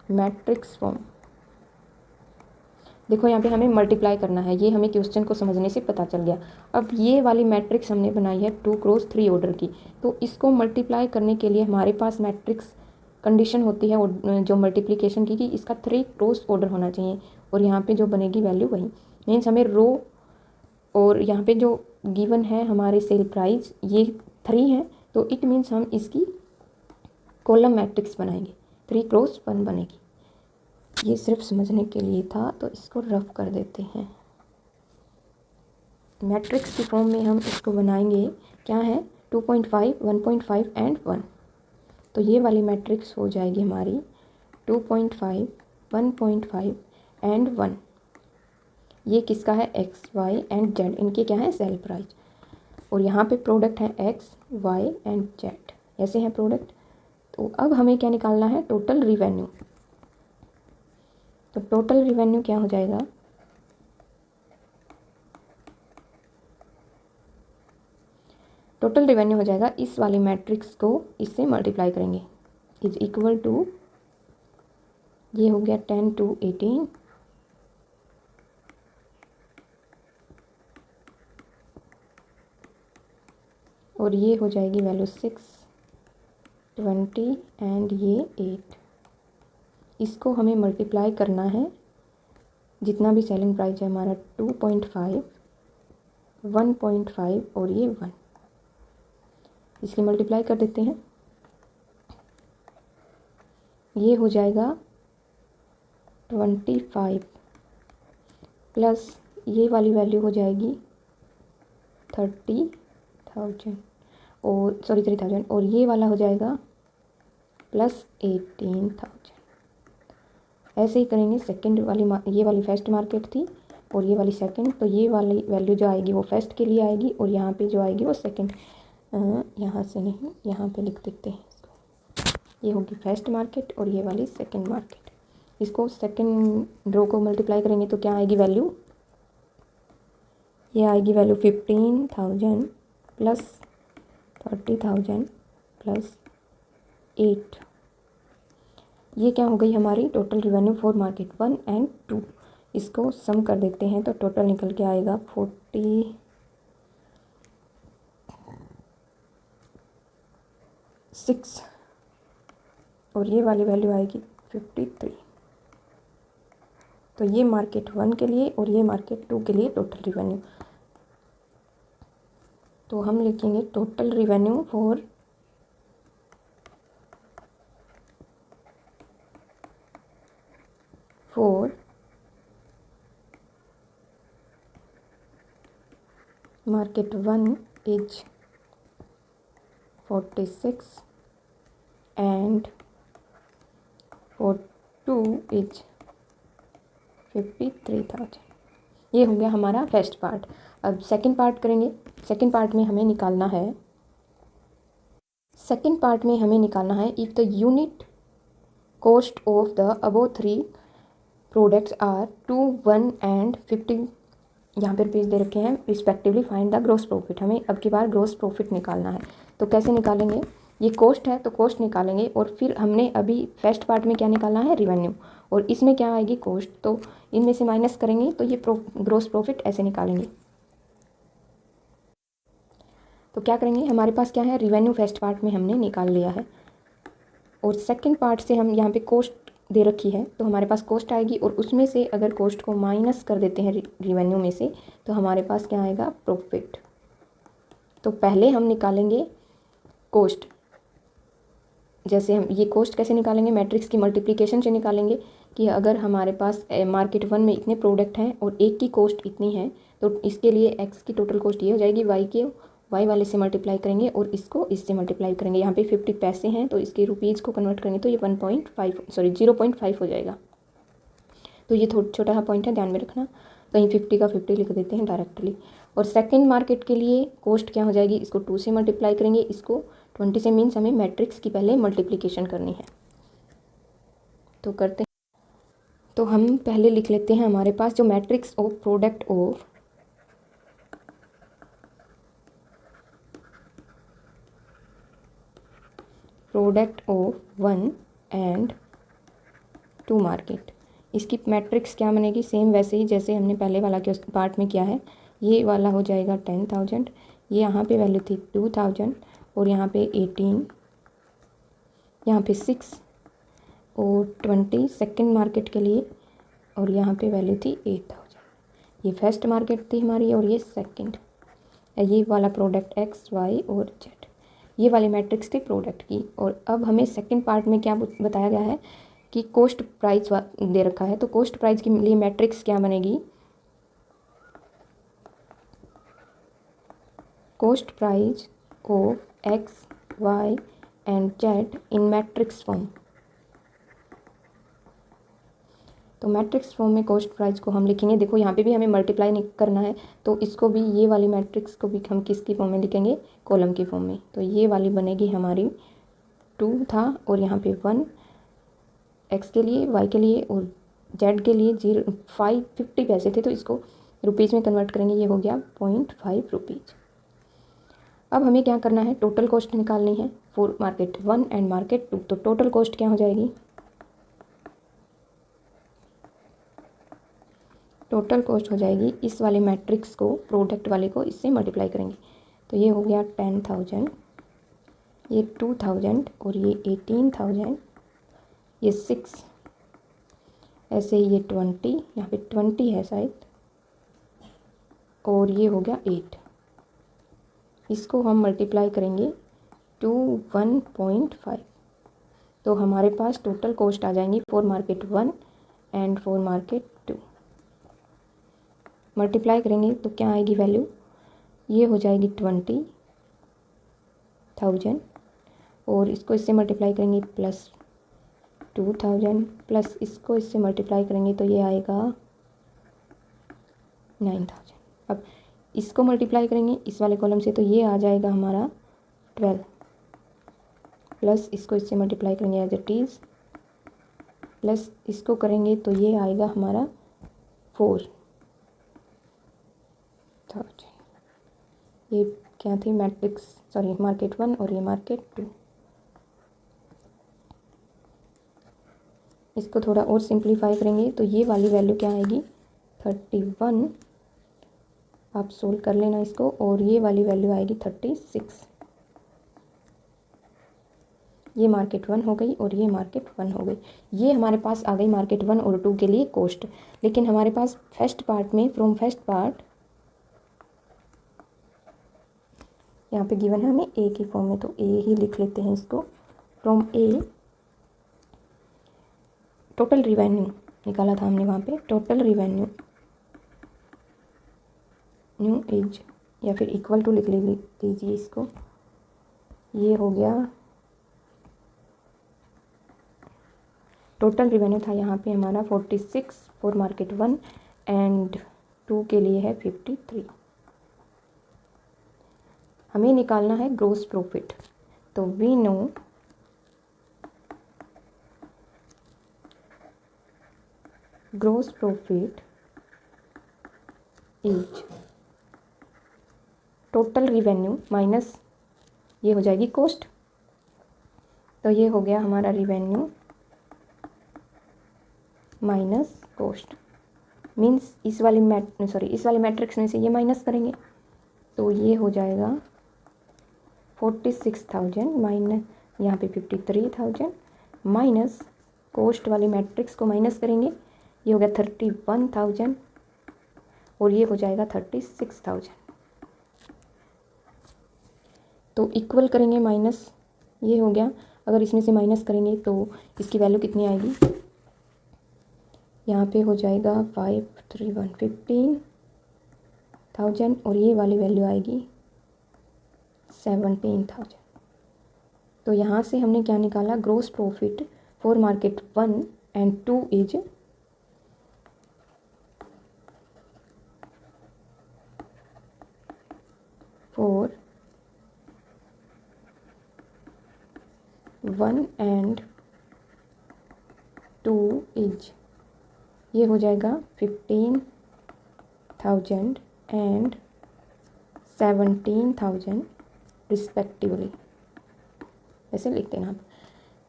Speaker 1: मैट्रिक्स फॉर्म। देखो यहाँ पे हमें मल्टीप्लाई करना है, ये हमें क्वेश्चन को समझने से पता चल गया। अब ये वाली मैट्रिक्स हमने बनाई है 2x3 ऑर्डर की, तो इसको मल्टीप्लाई करने के लिए हमारे पास मैट्रिक्स कंडीशन होती है और जो मल्टीप्लिकेशन की कि इसका 3x ऑर्डर होना चाहिए, और यहाँ पे जो बनेगी वैल्यू वही। मीन्स हमें रो और यहाँ पे जो गिवन है हमारे सेल प्राइस ये 3 है, तो इट मीन्स हम इसकी कॉलम मैट्रिक्स बनाएंगे, 3x1 बनेगी। ये सिर्फ समझने के लिए था, तो इसको रफ कर देते हैं। मैट्रिक्स की फॉर्म में हम इसको बनाएंगे, क्या है 2.5, 1.5 एंड 1। तो ये वाली मैट्रिक्स हो जाएगी हमारी 2.5, 1.5 एंड 1। ये किसका है, X, Y एंड Z, इनके क्या है सेल प्राइस, और यहाँ पे प्रोडक्ट है X, Y एंड Z, ऐसे हैं प्रोडक्ट। तो अब हमें क्या निकालना है, टोटल रिवेन्यू। तो टोटल रिवेन्यू क्या हो जाएगा, टोटल रिवेन्यू हो जाएगा इस वाली मैट्रिक्स को इससे मल्टीप्लाई करेंगे, इज इक्वल टू, ये हो गया 10 to 18 और ये हो जाएगी वैल्यू 620 एंड ये 8। इसको हमें मल्टीप्लाई करना है, जितना भी सेलिंग प्राइस है हमारा 2.5, 1.5 और ये 1, इसकी मल्टीप्लाई कर देते हैं। ये हो जाएगा 25 प्लस ये वाली वैल्यू हो जाएगी 30,000 और 3,000 और ये वाला हो जाएगा प्लस 18,000। ऐसे ही करेंगे। सेकंड वाली ये वाली फर्स्ट मार्केट थी और ये वाली सेकंड, तो ये वाली वैल्यू जो आएगी वो फर्स्ट के लिए आएगी और यहाँ पे जो आएगी वो सेकंड। यहाँ से नहीं, यहाँ पे लिख देते हैं इसको। ये होगी फर्स्ट मार्केट और ये वाली सेकंड मार्केट। इसको सेकंड रो को मल्टीप्लाई करेंगे तो क्या आएगी वैल्यू, ये आएगी वैल्यू 15,000 प्लस 30,000 प्लस 8। ये क्या हो गई हमारी total revenue for market 1 and 2। इसको सम कर देते हैं तो टोटल निकल के आएगा 46 और ये वाली वैल्यू आएगी 53। तो ये मार्केट 1 के लिए और ये मार्केट 2 के लिए टोटल रिवेन्यू। तो हम लिखेंगे total revenue for market 1 is 46 and for 2 is 53,000। ये हो गया हमारा फर्स्ट पार्ट। अब सेकंड पार्ट करेंगे। सेकंड पार्ट में हमें निकालना है if the unit cost of the above 3 products are 2, 1 and 50, यहाँ पर पेज दे रखे हैं respectively find the gross profit. हमें अब की बार ग्रॉस प्रॉफिट निकालना है। तो कैसे निकालेंगे, ये कॉस्ट है तो कॉस्ट निकालेंगे और फिर हमने अभी फर्स्ट पार्ट में क्या निकालना है, रिवेन्यू, और इसमें क्या आएगी कॉस्ट, तो इनमें से माइनस करेंगे तो ये ग्रॉस प्रॉफिट ऐसे निकालेंगे। तो क्या करेंगे, हमारे पास क्या है, रिवेन्यू फर्स्ट पार्ट में हमने निकाल लिया है और सेकंड पार्ट से हम यहाँ पे कॉस्ट दे रखी है तो हमारे पास कॉस्ट आएगी और उसमें से अगर कॉस्ट को माइनस कर देते हैं रिवेन्यू में से तो हमारे पास क्या आएगा, प्रॉफिट। तो पहले हम निकालेंगे कॉस्ट। जैसे हम ये कॉस्ट कैसे निकालेंगे, मैट्रिक्स की मल्टीप्लिकेशन से निकालेंगे कि अगर हमारे पास मार्केट 1 में इतने प्रोडक्ट हैं और एक की कॉस्ट इतनी है तो इसके लिए एक्स की टोटल कॉस्ट ये हो जाएगी, वाई वाले से मल्टीप्लाई करेंगे और इसको इससे मल्टीप्लाई करेंगे। यहाँ पे 50 पैसे हैं तो इसके रुपीज़ को कन्वर्ट करेंगे तो ये 0.5 हो जाएगा। तो ये छोटा सा पॉइंट है, ध्यान में रखना। कहीं 50 का 50 लिख देते हैं डायरेक्टली। और सेकंड मार्केट के लिए कॉस्ट क्या हो जाएगी, इसको 2 से मल्टीप्लाई करेंगे, इसको 20 से, मीन्स हमें मैट्रिक्स की पहले मल्टीप्लिकेशन करनी है। तो करते हैं। तो हम पहले लिख लेते हैं हमारे पास जो matrix of product of product of 1 and 2 market. इसकी मैट्रिक्स क्या बनेगी, सेम वैसे ही जैसे हमने पहले वाला के पार्ट में किया है। ये वाला हो जाएगा 10,000, ये यहाँ पे वैल्यू थी 2,000 और यहाँ पे 18, यहाँ पे 6 और 20 सेकंड मार्केट के लिए, और यहाँ पे वैल्यू थी 8,000। ये फर्स्ट मार्केट थी हमारी और ये सेकंड। ये वाला प्रोडक्ट एक्स, वाई और जेड, ये वाली मैट्रिक्स थी प्रोडक्ट की। और अब हमें सेकंड पार्ट में क्या बताया गया है कि कॉस्ट प्राइस दे रखा है। तो कॉस्ट प्राइस के लिए मैट्रिक्स क्या बनेगी, cost price of x, y and z in matrix form. तो मैट्रिक्स फॉर्म में कॉस्ट प्राइस को हम लिखेंगे, देखो यहाँ पे भी हमें मल्टीप्लाई नहीं करना है तो इसको भी, ये वाली मैट्रिक्स को भी हम किसकी फॉर्म में लिखेंगे, कॉलम की फॉर्म में। तो ये वाली बनेगी हमारी 2 था और यहाँ पे 1 एक्स के लिए, वाई के लिए और जेड के लिए 50 पैसे थे तो इसको रुपीज़ में कन्वर्ट करेंगे, ये हो गया 0.5 रुपीज़। अब हमें क्या करना है, टोटल कॉस्ट निकालनी है फॉर मार्केट 1 एंड मार्केट 2। तो टोटल कॉस्ट क्या हो जाएगी, टोटल कॉस्ट हो जाएगी, इस वाले मैट्रिक्स को, प्रोडक्ट वाले को इससे मल्टीप्लाई करेंगे तो ये हो गया 10,000, ये 2,000 और ये 18,000, ये 6, ऐसे ही ये 20, यहाँ पे 20 है शायद, और ये हो गया 8। इसको हम मल्टीप्लाई करेंगे टू 1.5 तो हमारे पास टोटल कॉस्ट आ जाएंगी for market 1 and for market 2। Multiply करेंगे तो क्या आएगी वैल्यू, ये हो जाएगी 20,000 और इसको इससे मल्टीप्लाई करेंगे प्लस 2,000 प्लस इसको इससे मल्टीप्लाई करेंगे तो ये आएगा 9,000। अब इसको मल्टीप्लाई करेंगे इस वाले कॉलम से तो ये आ जाएगा हमारा 12 प्लस इसको इससे मल्टीप्लाई करेंगे एज इट इज़ प्लस इसको करेंगे तो ये आएगा हमारा 4,000। ये क्या थी मैट्रिक्स, सॉरी मार्केट 1 और ये मार्केट 2। इसको थोड़ा और सिंप्लीफाई करेंगे तो ये वाली वैल्यू क्या आएगी 31, आप सोल्व कर लेना इसको, और ये वाली वैल्यू आएगी 36। ये मार्केट 1 हो गई और ये मार्केट 1 हो गई। ये हमारे पास आ गई मार्केट 1 और 2 के लिए कॉस्ट। लेकिन हमारे पास फर्स्ट पार्ट में फ्रॉम फर्स्ट पार्ट यहाँ पे गिवन है हमें ए की फॉर्म में, तो ए ही लिख लेते हैं इसको। फ्रॉम ए टोटल रिवेन्यू निकाला था हमने, वहाँ पे टोटल रिवेन्यू न्यू एज या फिर इक्वल टू लिख लीजिए इसको। ये हो गया टोटल रिवेन्यू था यहाँ पे हमारा 46 फॉर मार्केट 1 एंड 2 के लिए है 53। हमें निकालना है ग्रोस प्रॉफिट। तो we know gross profit is total revenue minus ये हो जाएगी कॉस्ट। तो ये हो गया हमारा रिवेन्यू माइनस कॉस्ट, मीन्स इस वाली मैट्रिक्स में से ये माइनस करेंगे तो ये हो जाएगा 46,000 माइनस यहाँ पे 53,000 माइनस कॉस्ट वाली मैट्रिक्स को माइनस करेंगे, ये हो गया 31,000 और ये हो जाएगा 36,000। तो इक्वल करेंगे माइनस, ये हो गया। अगर इसमें से माइनस करेंगे तो इसकी वैल्यू कितनी आएगी, यहाँ पे हो जाएगा 53115,000 और ये वाली वैल्यू आएगी 17,000। तो यहाँ से हमने क्या निकाला, gross profit for market 1 and 2 is for 1 and 2 is, ये हो जाएगा 15,000 एंड 17,000 रिस्पेक्टिवली, ऐसे लिखते हैं आप।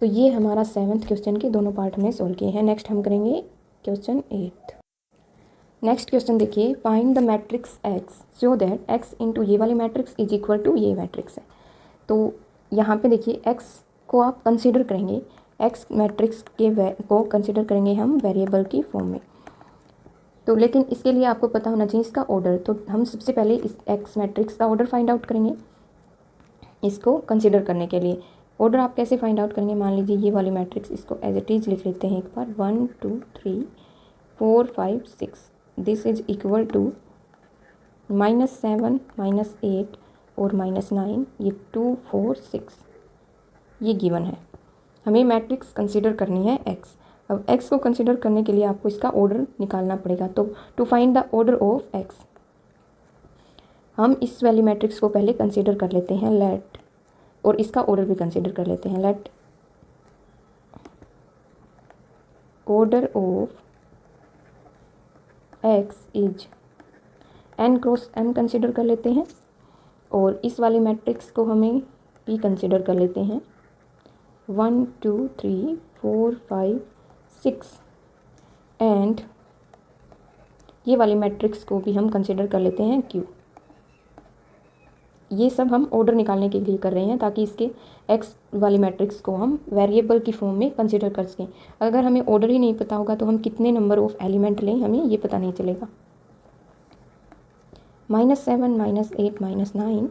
Speaker 1: तो ये हमारा 7th क्वेश्चन के दोनों पार्ट में सोल्व किए हैं। नेक्स्ट हम करेंगे क्वेश्चन 8। नेक्स्ट क्वेश्चन देखिए, find the matrix x so that x into ये वाली मैट्रिक्स इज इक्वल टू ये मैट्रिक्स है। तो यहाँ पे देखिए एक्स को आप कंसिडर करेंगे, एक्स मैट्रिक्स को कंसिडर करेंगे हम वेरिएबल की फॉर्म में। तो लेकिन इसके लिए आपको पता होना चाहिए इसका ऑर्डर। तो हम सबसे पहले इस एक्स मैट्रिक्स का ऑर्डर फाइंड आउट करेंगे। इसको कंसिडर करने के लिए ऑर्डर आप कैसे फाइंड आउट करेंगे, मान लीजिए ये वाली मैट्रिक्स, इसको एज इट इज़ लिख लेते हैं एक बार, 1 2 3 4 5 6, दिस इज इक्वल टू -7 -8 और -9, ये 2 4 6 ये गिवन है। हमें मैट्रिक्स कंसिडर करनी है एक्स। अब एक्स को कंसिडर करने के लिए आपको इसका ऑर्डर निकालना पड़ेगा। तो to find the order of x हम इस वाली मैट्रिक्स को पहले कंसिडर कर लेते हैं लेट, और इसका ऑर्डर भी कंसिडर कर लेते हैं let order of x is n cross m consider कर लेते हैं, और इस वाली मैट्रिक्स को हमें p कंसिडर कर लेते हैं 1 2 3 4 5 6 एंड ये वाली मैट्रिक्स को भी हम कंसिडर कर लेते हैं q। ये सब हम ऑर्डर निकालने के लिए कर रहे हैं ताकि इसके x वाली मैट्रिक्स को हम वेरिएबल की फॉर्म में कंसिडर कर सकें। अगर हमें ऑर्डर ही नहीं पता होगा तो हम कितने नंबर ऑफ एलिमेंट लें हमें ये पता नहीं चलेगा। -7 -8 -9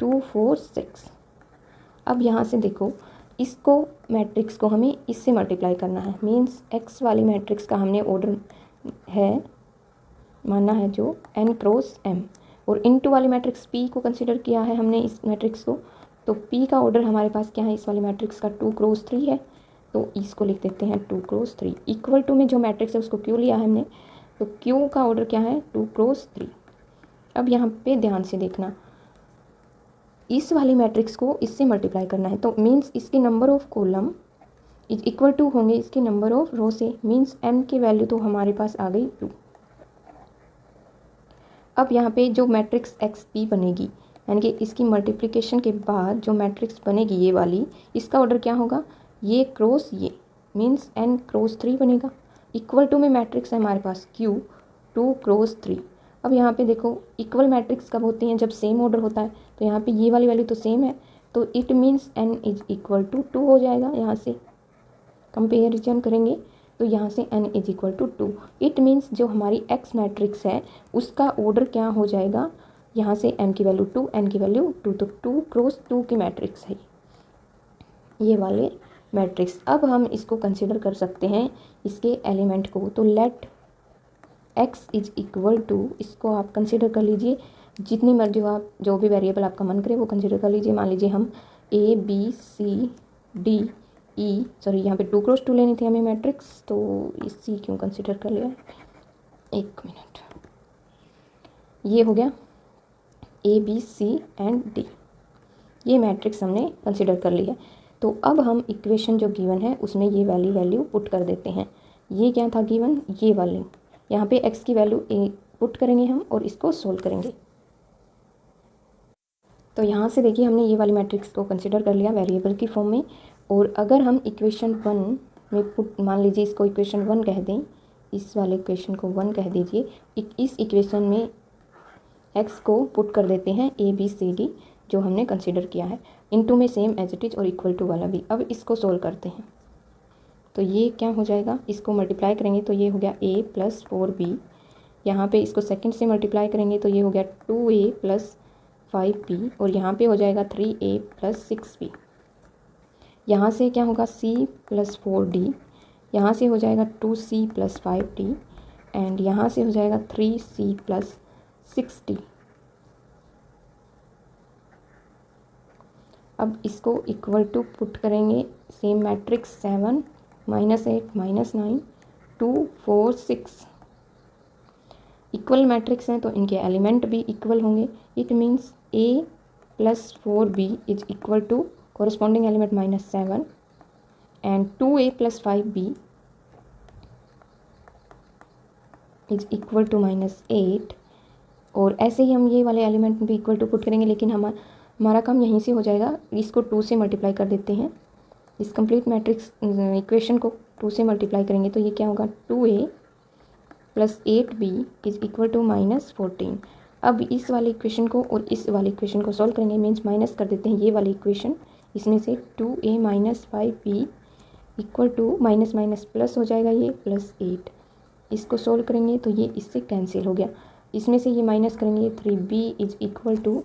Speaker 1: 2 4 6। अब यहाँ से देखो इसको मैट्रिक्स को हमें इससे मल्टीप्लाई करना है, मीन्स एक्स वाली मैट्रिक्स का हमने ऑर्डर है माना है जो n क्रॉस m, और इनटू वाली मैट्रिक्स p को कंसिडर किया है हमने इस मैट्रिक्स को, तो p का ऑर्डर हमारे पास क्या है इस वाली मैट्रिक्स का 2 क्रॉस 3 है, तो इसको लिख देते हैं 2 क्रॉस 3 इक्वल टू में जो मैट्रिक्स है उसको q लिया है हमने, तो q का ऑर्डर क्या है 2 क्रॉस 3। अब यहाँ पे ध्यान से देखना, इस वाली मैट्रिक्स को इससे मल्टीप्लाई करना है, तो मीन्स इसके number of column is equal to होंगे इसके नंबर ऑफ रो से, मीन्स m की वैल्यू तो हमारे पास आ गई 2। अब यहाँ पे जो मैट्रिक्स एक्स पी बनेगी, यानी कि इसकी मल्टीप्लिकेशन के बाद जो मैट्रिक्स बनेगी ये वाली, इसका ऑर्डर क्या होगा ये क्रॉस ये, मीन्स n क्रॉस 3 बनेगा, इक्वल टू में मैट्रिक्स है हमारे पास q 2 क्रॉस 3। अब यहाँ पे देखो इक्वल मैट्रिक्स कब होती हैं जब सेम ऑर्डर होता है, तो यहाँ पे ये वाली वैल्यू तो सेम है, तो it means n is equal to 2 हो जाएगा। यहाँ से कंपेरिजन करेंगे तो यहाँ से n is equal to 2, it means जो हमारी x मैट्रिक्स है उसका ऑर्डर क्या हो जाएगा, यहाँ से m की वैल्यू 2 n की वैल्यू 2, तो 2 क्रॉस 2 की मैट्रिक्स है ये वाले मैट्रिक्स। अब हम इसको कंसिडर कर सकते हैं इसके एलिमेंट को, तो let x is equal to, इसको आप कंसिडर कर लीजिए जितनी मर्जी हो आप, जो भी वेरिएबल आपका मन करे वो कंसिडर कर लीजिए। मान लीजिए हम a b c d E, sorry यहाँ पे 2 क्रॉस 2 लेनी थी हमें मैट्रिक्स, तो इसी क्यों कंसिडर कर लिया, एक मिनट, ये हो गया a b c and d, ये मैट्रिक्स हमने कंसिडर कर लिया। तो अब हम इक्वेशन जो गिवन है उसमें ये वाली वैल्यू पुट कर देते हैं। ये क्या था गिवन, ये वाली, यहाँ पे एक्स की वैल्यू ए पुट करेंगे हम और इसको सोल्व करेंगे। तो यहाँ से देखिए हमने ये वाली मैट्रिक्स को कंसिडर कर लिया वेरिएबल की फॉर्म में, और अगर हम इक्वेशन 1 में पुट, मान लीजिए इसको इक्वेशन 1 कह दें, इस वाले इक्वेशन को 1 कह दीजिए, इस इक्वेशन में x को पुट कर देते हैं ए बी सी डी जो हमने कंसिडर किया है, इनटू में सेम एज इट इज और इक्वल टू वाला भी। अब इसको सोल्व करते हैं तो ये क्या हो जाएगा, इसको मल्टीप्लाई करेंगे तो ये हो गया a प्लस 4b, यहाँ पे इसको सेकंड से मल्टीप्लाई करेंगे तो ये हो गया 2a प्लस 5b, और यहाँ पे हो जाएगा 3a प्लस 6b। यहाँ से क्या होगा c प्लस 4d, यहाँ से हो जाएगा 2c प्लस 5d, एंड यहाँ से हो जाएगा 3c प्लस 6d। अब इसको इक्वल टू पुट करेंगे सेम मैट्रिक्स 7 -8 -9 2 4 6, इक्वल मैट्रिक्स हैं तो इनके एलिमेंट भी इक्वल होंगे। It means a plus 4b is equal to corresponding element -7 and 2a plus 5b is equal to -8, और ऐसे ही हम ये वाले एलिमेंट भी इक्वल टू पुट करेंगे, लेकिन हमारा काम यहीं से हो जाएगा, इसको 2 से मल्टीप्लाई कर देते हैं, इस कंप्लीट मैट्रिक्स इक्वेशन को 2 से मल्टीप्लाई करेंगे तो ये क्या होगा 2a plus 8b is equal to -14। अब इस वाले इक्वेशन को और इस वाले इक्वेशन को सॉल्व करेंगे, मीन्स माइनस कर देते हैं ये वाली इक्वेशन, इसमें से 2a minus 5b equal to minus minus plus हो जाएगा ये प्लस 8, इसको सोल्व करेंगे तो ये इससे कैंसिल हो गया, इसमें से ये माइनस करेंगे 3b इज इक्वल टू,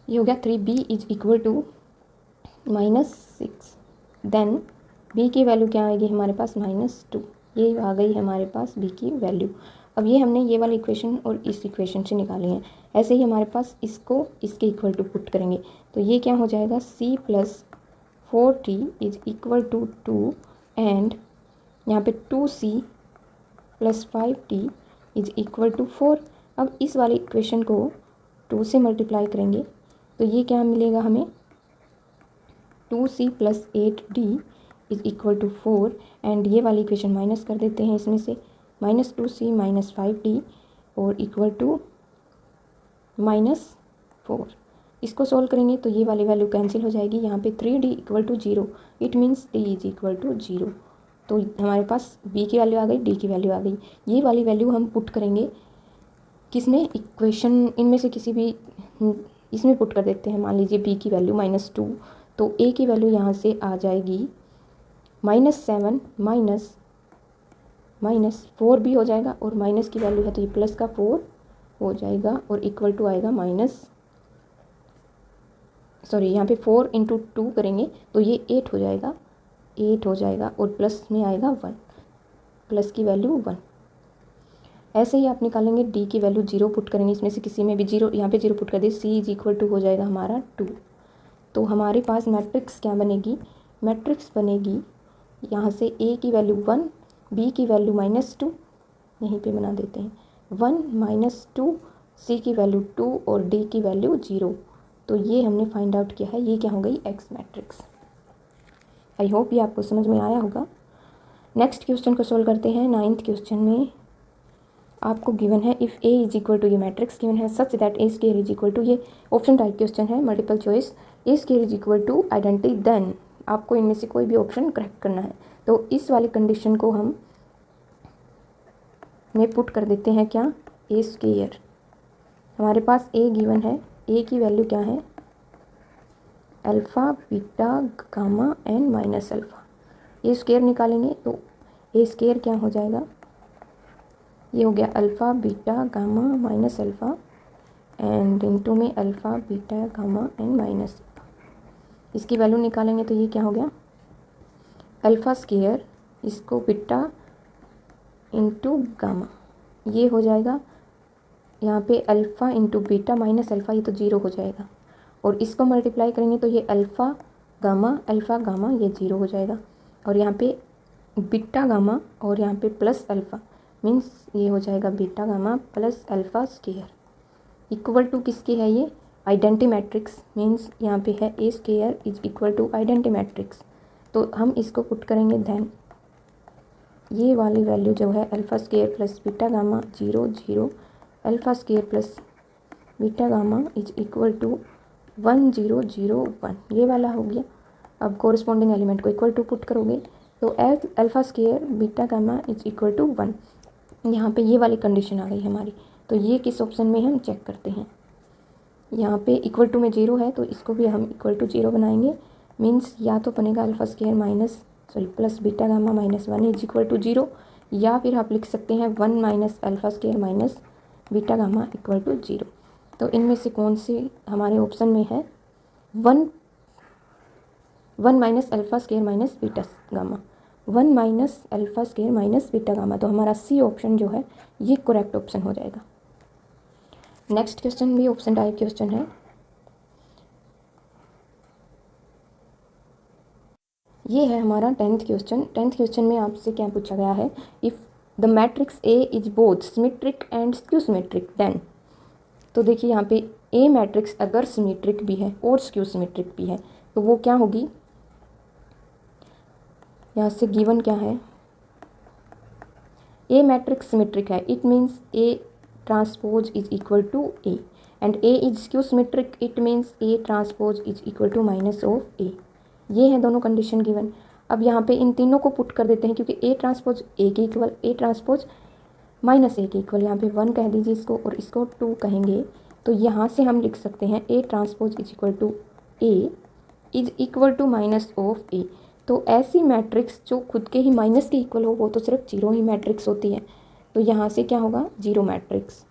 Speaker 1: ये हो गया 3b is equal to -6, then b की वैल्यू क्या आएगी हमारे पास -2, ये आ गई हमारे पास b की वैल्यू। अब ये हमने ये वाली इक्वेशन और इस इक्वेशन से निकाली है, ऐसे ही हमारे पास इसको इसके इक्वल टू पुट करेंगे तो ये क्या हो जाएगा c plus 4t is equal to 2, and यहाँ पे 2c plus 5t is equal to 4। अब इस वाली इक्वेशन को 2 से मल्टीप्लाई करेंगे तो ये क्या मिलेगा हमें 2c plus 8d is equal to 4, and ये वाली इक्वेशन माइनस कर देते हैं इसमें से, -2c माइनस 5d और इक्वल टू -4। इसको सॉल्व करेंगे तो ये वाली वैल्यू कैंसिल हो जाएगी, यहाँ पे 3d equal to 0, it means d is equal to 0, तो हमारे पास b की वैल्यू आ गई, d की वैल्यू आ गई। ये वाली वैल्यू हम पुट करेंगे किसमें, इक्वेशन इनमें से किसी भी इसमें पुट कर देते हैं, मान लीजिए b की वैल्यू -2, तो a की वैल्यू यहाँ से आ जाएगी -7 माइनस 4 भी हो जाएगा, और माइनस की वैल्यू है तो ये प्लस का 4 हो जाएगा, और इक्वल टू आएगा सॉरी यहाँ पे 4 इंटू 2 करेंगे तो ये 8 हो जाएगा, 8 हो जाएगा और प्लस में आएगा 1, प्लस की वैल्यू 1। ऐसे ही आप निकालेंगे डी की वैल्यू 0 पुट करेंगे, इसमें से किसी में भी 0, यहाँ पे 0 पुट कर दिए, सी इज इक्वल टू हो जाएगा हमारा 2। तो हमारे पास मैट्रिक्स क्या बनेगी, मैट्रिक्स बनेगी यहाँ से ए की वैल्यू 1, बी की वैल्यू -2, यहीं पे बना देते हैं 1 -2, सी की वैल्यू 2 और डी की वैल्यू 0। तो ये हमने फाइंड आउट किया है, ये क्या हो गई, एक्स मैट्रिक्स। आई होप ये आपको समझ में आया होगा। नेक्स्ट क्वेश्चन को सोल्व करते हैं। 9th क्वेश्चन में आपको गिवन है if A is equal to, ये मैट्रिक्स गिवन है such that A square is equal to, ये ऑप्शन टाइप क्वेश्चन है, multiple choice, A square is equal to identity, then आपको इनमें से कोई भी ऑप्शन करेक्ट करना है। तो इस वाली कंडीशन को हम में पुट कर देते हैं क्या, ए स्क्वायर। हमारे पास ए गिवन है, ए की वैल्यू क्या है, alpha beta gamma and minus alpha. A square निकालेंगे तो ए स्क्वायर क्या हो जाएगा, ये हो गया alpha beta gamma minus alpha and into में alpha beta gamma and minus alpha. इसकी वैल्यू निकालेंगे तो ये क्या हो गया, अल्फ़ा स्क्वायर, इसको बीटा इंटू गामा, ये हो जाएगा यहाँ पे alpha into beta minus alpha, ये तो 0 हो जाएगा। और इसको मल्टीप्लाई करेंगे तो ये अल्फ़ा गामा ये 0 हो जाएगा। और यहाँ पे बीटा गामा और यहाँ पे प्लस अल्फ़ा मीन्स ये हो जाएगा beta gamma plus alpha square equal to किसकी है, ये आइडेंटिटी मैट्रिक्स, मीन्स यहाँ पे है A square is equal to identity matrix. तो हम इसको पुट करेंगे, देन ये वाली वैल्यू जो है alpha square plus beta gamma 0 0, alpha square plus beta gamma is equal to 1 0 0 1, ये वाला हो गया। अब कोरिस्पॉन्डिंग एलिमेंट को इक्वल टू पुट करोगे तो alpha square beta gamma is equal to 1, यहाँ पे ये वाली कंडीशन आ गई हमारी। तो ये किस ऑप्शन में हम चेक करते हैं, यहाँ पे इक्वल टू में 0 है तो इसको भी हम इक्वल टू 0 बनाएंगे, मीन्स या तो बनेगा alpha square plus beta gamma -1 is equal to 0, या फिर आप लिख सकते हैं 1 minus alpha square minus beta gamma equal to 0। तो इनमें से कौन से हमारे ऑप्शन में है, 1 minus alpha square minus beta gamma, 1 minus alpha square minus beta gamma. तो हमारा सी ऑप्शन जो है ये करेक्ट ऑप्शन हो जाएगा। नेक्स्ट क्वेश्चन भी ऑप्शन टाइप क्वेश्चन है। ये है हमारा 10th क्वेश्चन। 10th क्वेश्चन में आपसे क्या पूछा गया है, if the matrix A is both symmetric and skew symmetric then. तो देखिए यहाँ पे ए मैट्रिक्स अगर सिमेट्रिक भी है और स्क्यू सिमेट्रिक भी है तो वो क्या होगी, यहाँ से गिवन क्या है, ए मैट्रिक्स सिमेट्रिक है, it means A transpose is equal to A, and A is skew symmetric, it means A transpose is equal to minus of A. ये हैं दोनों कंडीशन गिवन। अब यहाँ पे इन तीनों को पुट कर देते हैं, क्योंकि ए ट्रांसपोज ए के इक्वल, ए ट्रांसपोज माइनस ए के इक्वल, यहाँ पे 1 कह दीजिए इसको और इसको 2 कहेंगे। तो यहाँ से हम लिख सकते हैं A transpose is equal to A is equal to minus of A. तो ऐसी मैट्रिक्स जो खुद के ही माइनस के इक्वल हो वो तो सिर्फ 0 ही मैट्रिक्स होती है। तो यहाँ से क्या होगा, 0 मैट्रिक्स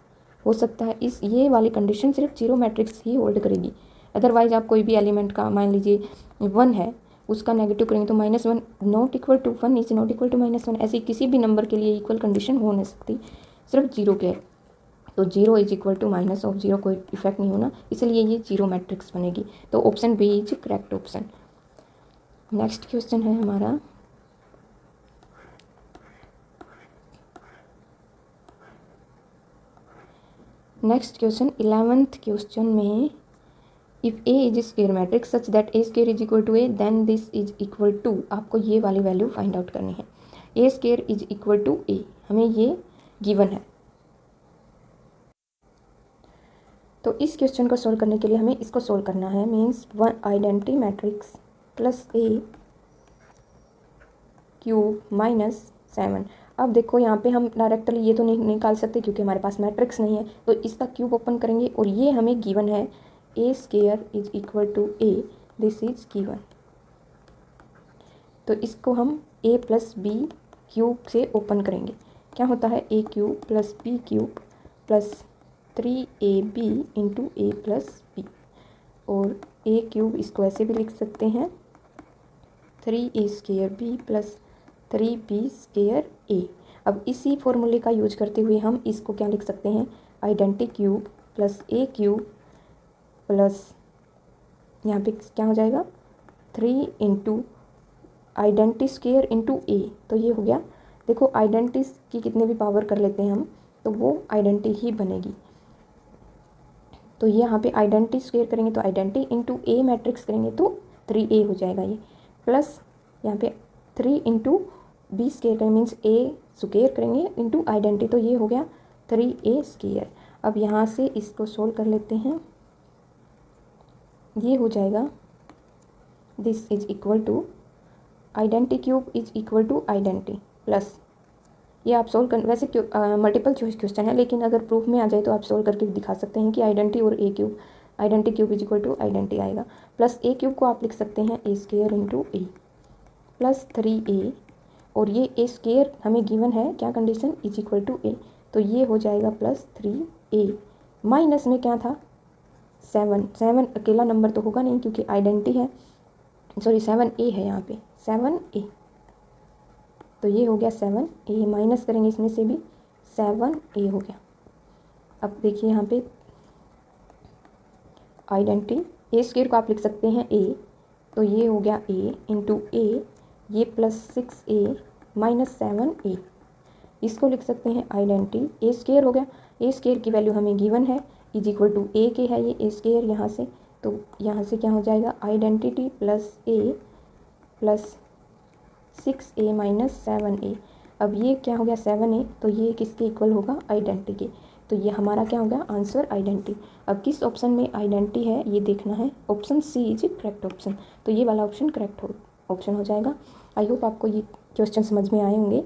Speaker 1: हो सकता है। इस ये वाली कंडीशन सिर्फ 0 मैट्रिक्स ही होल्ड करेगी। अदरवाइज आप कोई भी एलिमेंट का, मान लीजिए 1 है, उसका नेगेटिव करेंगे तो -1 not equal to 1 is not equal to -1, ऐसी किसी भी नंबर के लिए इक्वल कंडीशन हो नहीं सकती, सिर्फ 0 के। तो 0 is equal to minus of 0 कोई इफेक्ट नहीं होना, इसलिए ये 0 मैट्रिक्स बनेगी। तो option B is correct option. Next question है हमारा नेक्स्ट क्वेश्चन 11th क्वेश्चन में if A is square matrix such that A square is equal to A then this is equal to, आपको ये वाली वैल्यू फाइंड आउट करनी है। A square is equal to A, हमें ये गिवन है। तो इस क्वेश्चन को सोल्व करने के लिए हमें इसको सोल्व करना है, means 1 identity matrix plus A cube -7। अब देखो यहाँ पे हम डायरेक्टली ये तो नहीं निकाल सकते क्योंकि हमारे पास मैट्रिक्स नहीं है, तो इसका क्यूब ओपन करेंगे और ये हमें गिवन है A square is equal to A, this is given. तो इसको हम ए प्लस बी क्यूब से ओपन करेंगे, क्या होता है A cube plus B cube plus 3ab into A plus B, और ए क्यूब, इसको ऐसे भी लिख सकते हैं 3a² b plus 3b² a। अब इसी फॉर्मूले का यूज करते हुए हम इसको क्या लिख सकते हैं, identity cube plus A cube plus यहाँ पे क्या हो जाएगा 3 इंटू आइडेंटी स्क्वेयर इंटू ए। तो ये हो गया, देखो आइडेंटी की कितने भी पावर कर लेते हैं हम तो वो आइडेंटी ही बनेगी। तो ये यहाँ पे आइडेंटी स्क्वेयर करेंगे तो आइडेंटी इंटू ए मैट्रिक्स करेंगे तो 3a हो जाएगा ये, प्लस यहाँ पे 3 इंटू बी स्क्वेयर करेंगे मीन्स ए स्क्वेयर करेंगे इंटू आइडेंटी, तो ये हो गया 3a²। अब यहाँ से इसको सोल्व कर लेते हैं, ये हो जाएगा this is equal to identity cube is equal to identity plus, ये आप सोल्व कर, वैसे मल्टीपल चॉइस क्वेश्चन है लेकिन अगर प्रूफ में आ जाए तो आप सोल्व करके दिखा सकते हैं कि आइडेंटी और A cube, identity cube is equal to identity आएगा, प्लस ए क्यूब को आप लिख सकते हैं a² into A plus 3a, और ये a² हमें गिवन है क्या कंडीशन, इज इक्वल टू ए, तो ये हो जाएगा प्लस 3a। माइनस में क्या था 7 अकेला नंबर तो होगा नहीं क्योंकि आइडेंटी है, सॉरी 7a है यहाँ पे 7a, तो ये हो गया 7a, माइनस करेंगे इसमें से भी 7a हो गया। अब देखिए यहाँ पे आइडेंटी a² को आप लिख सकते हैं a, तो ये हो गया a इंटू ए, ये प्लस 6a माइनस 7a, इसको लिख सकते हैं आइडेंटी a² हो गया, a² की वैल्यू हमें गिवन है इज इक्वल टू a के है ये a² यहाँ से, तो यहाँ से क्या हो जाएगा identity plus a plus 6a minus 7a। अब ये क्या हो गया 7a, तो ये किसके इक्वल होगा आइडेंटी के, तो ये हमारा क्या होगा आंसर आइडेंटी। अब किस ऑप्शन में आइडेंटी है ये देखना है, option C is correct option, तो ये वाला ऑप्शन करेक्ट ऑप्शन हो जाएगा। आई होप आपको ये क्वेश्चन समझ में आए होंगे।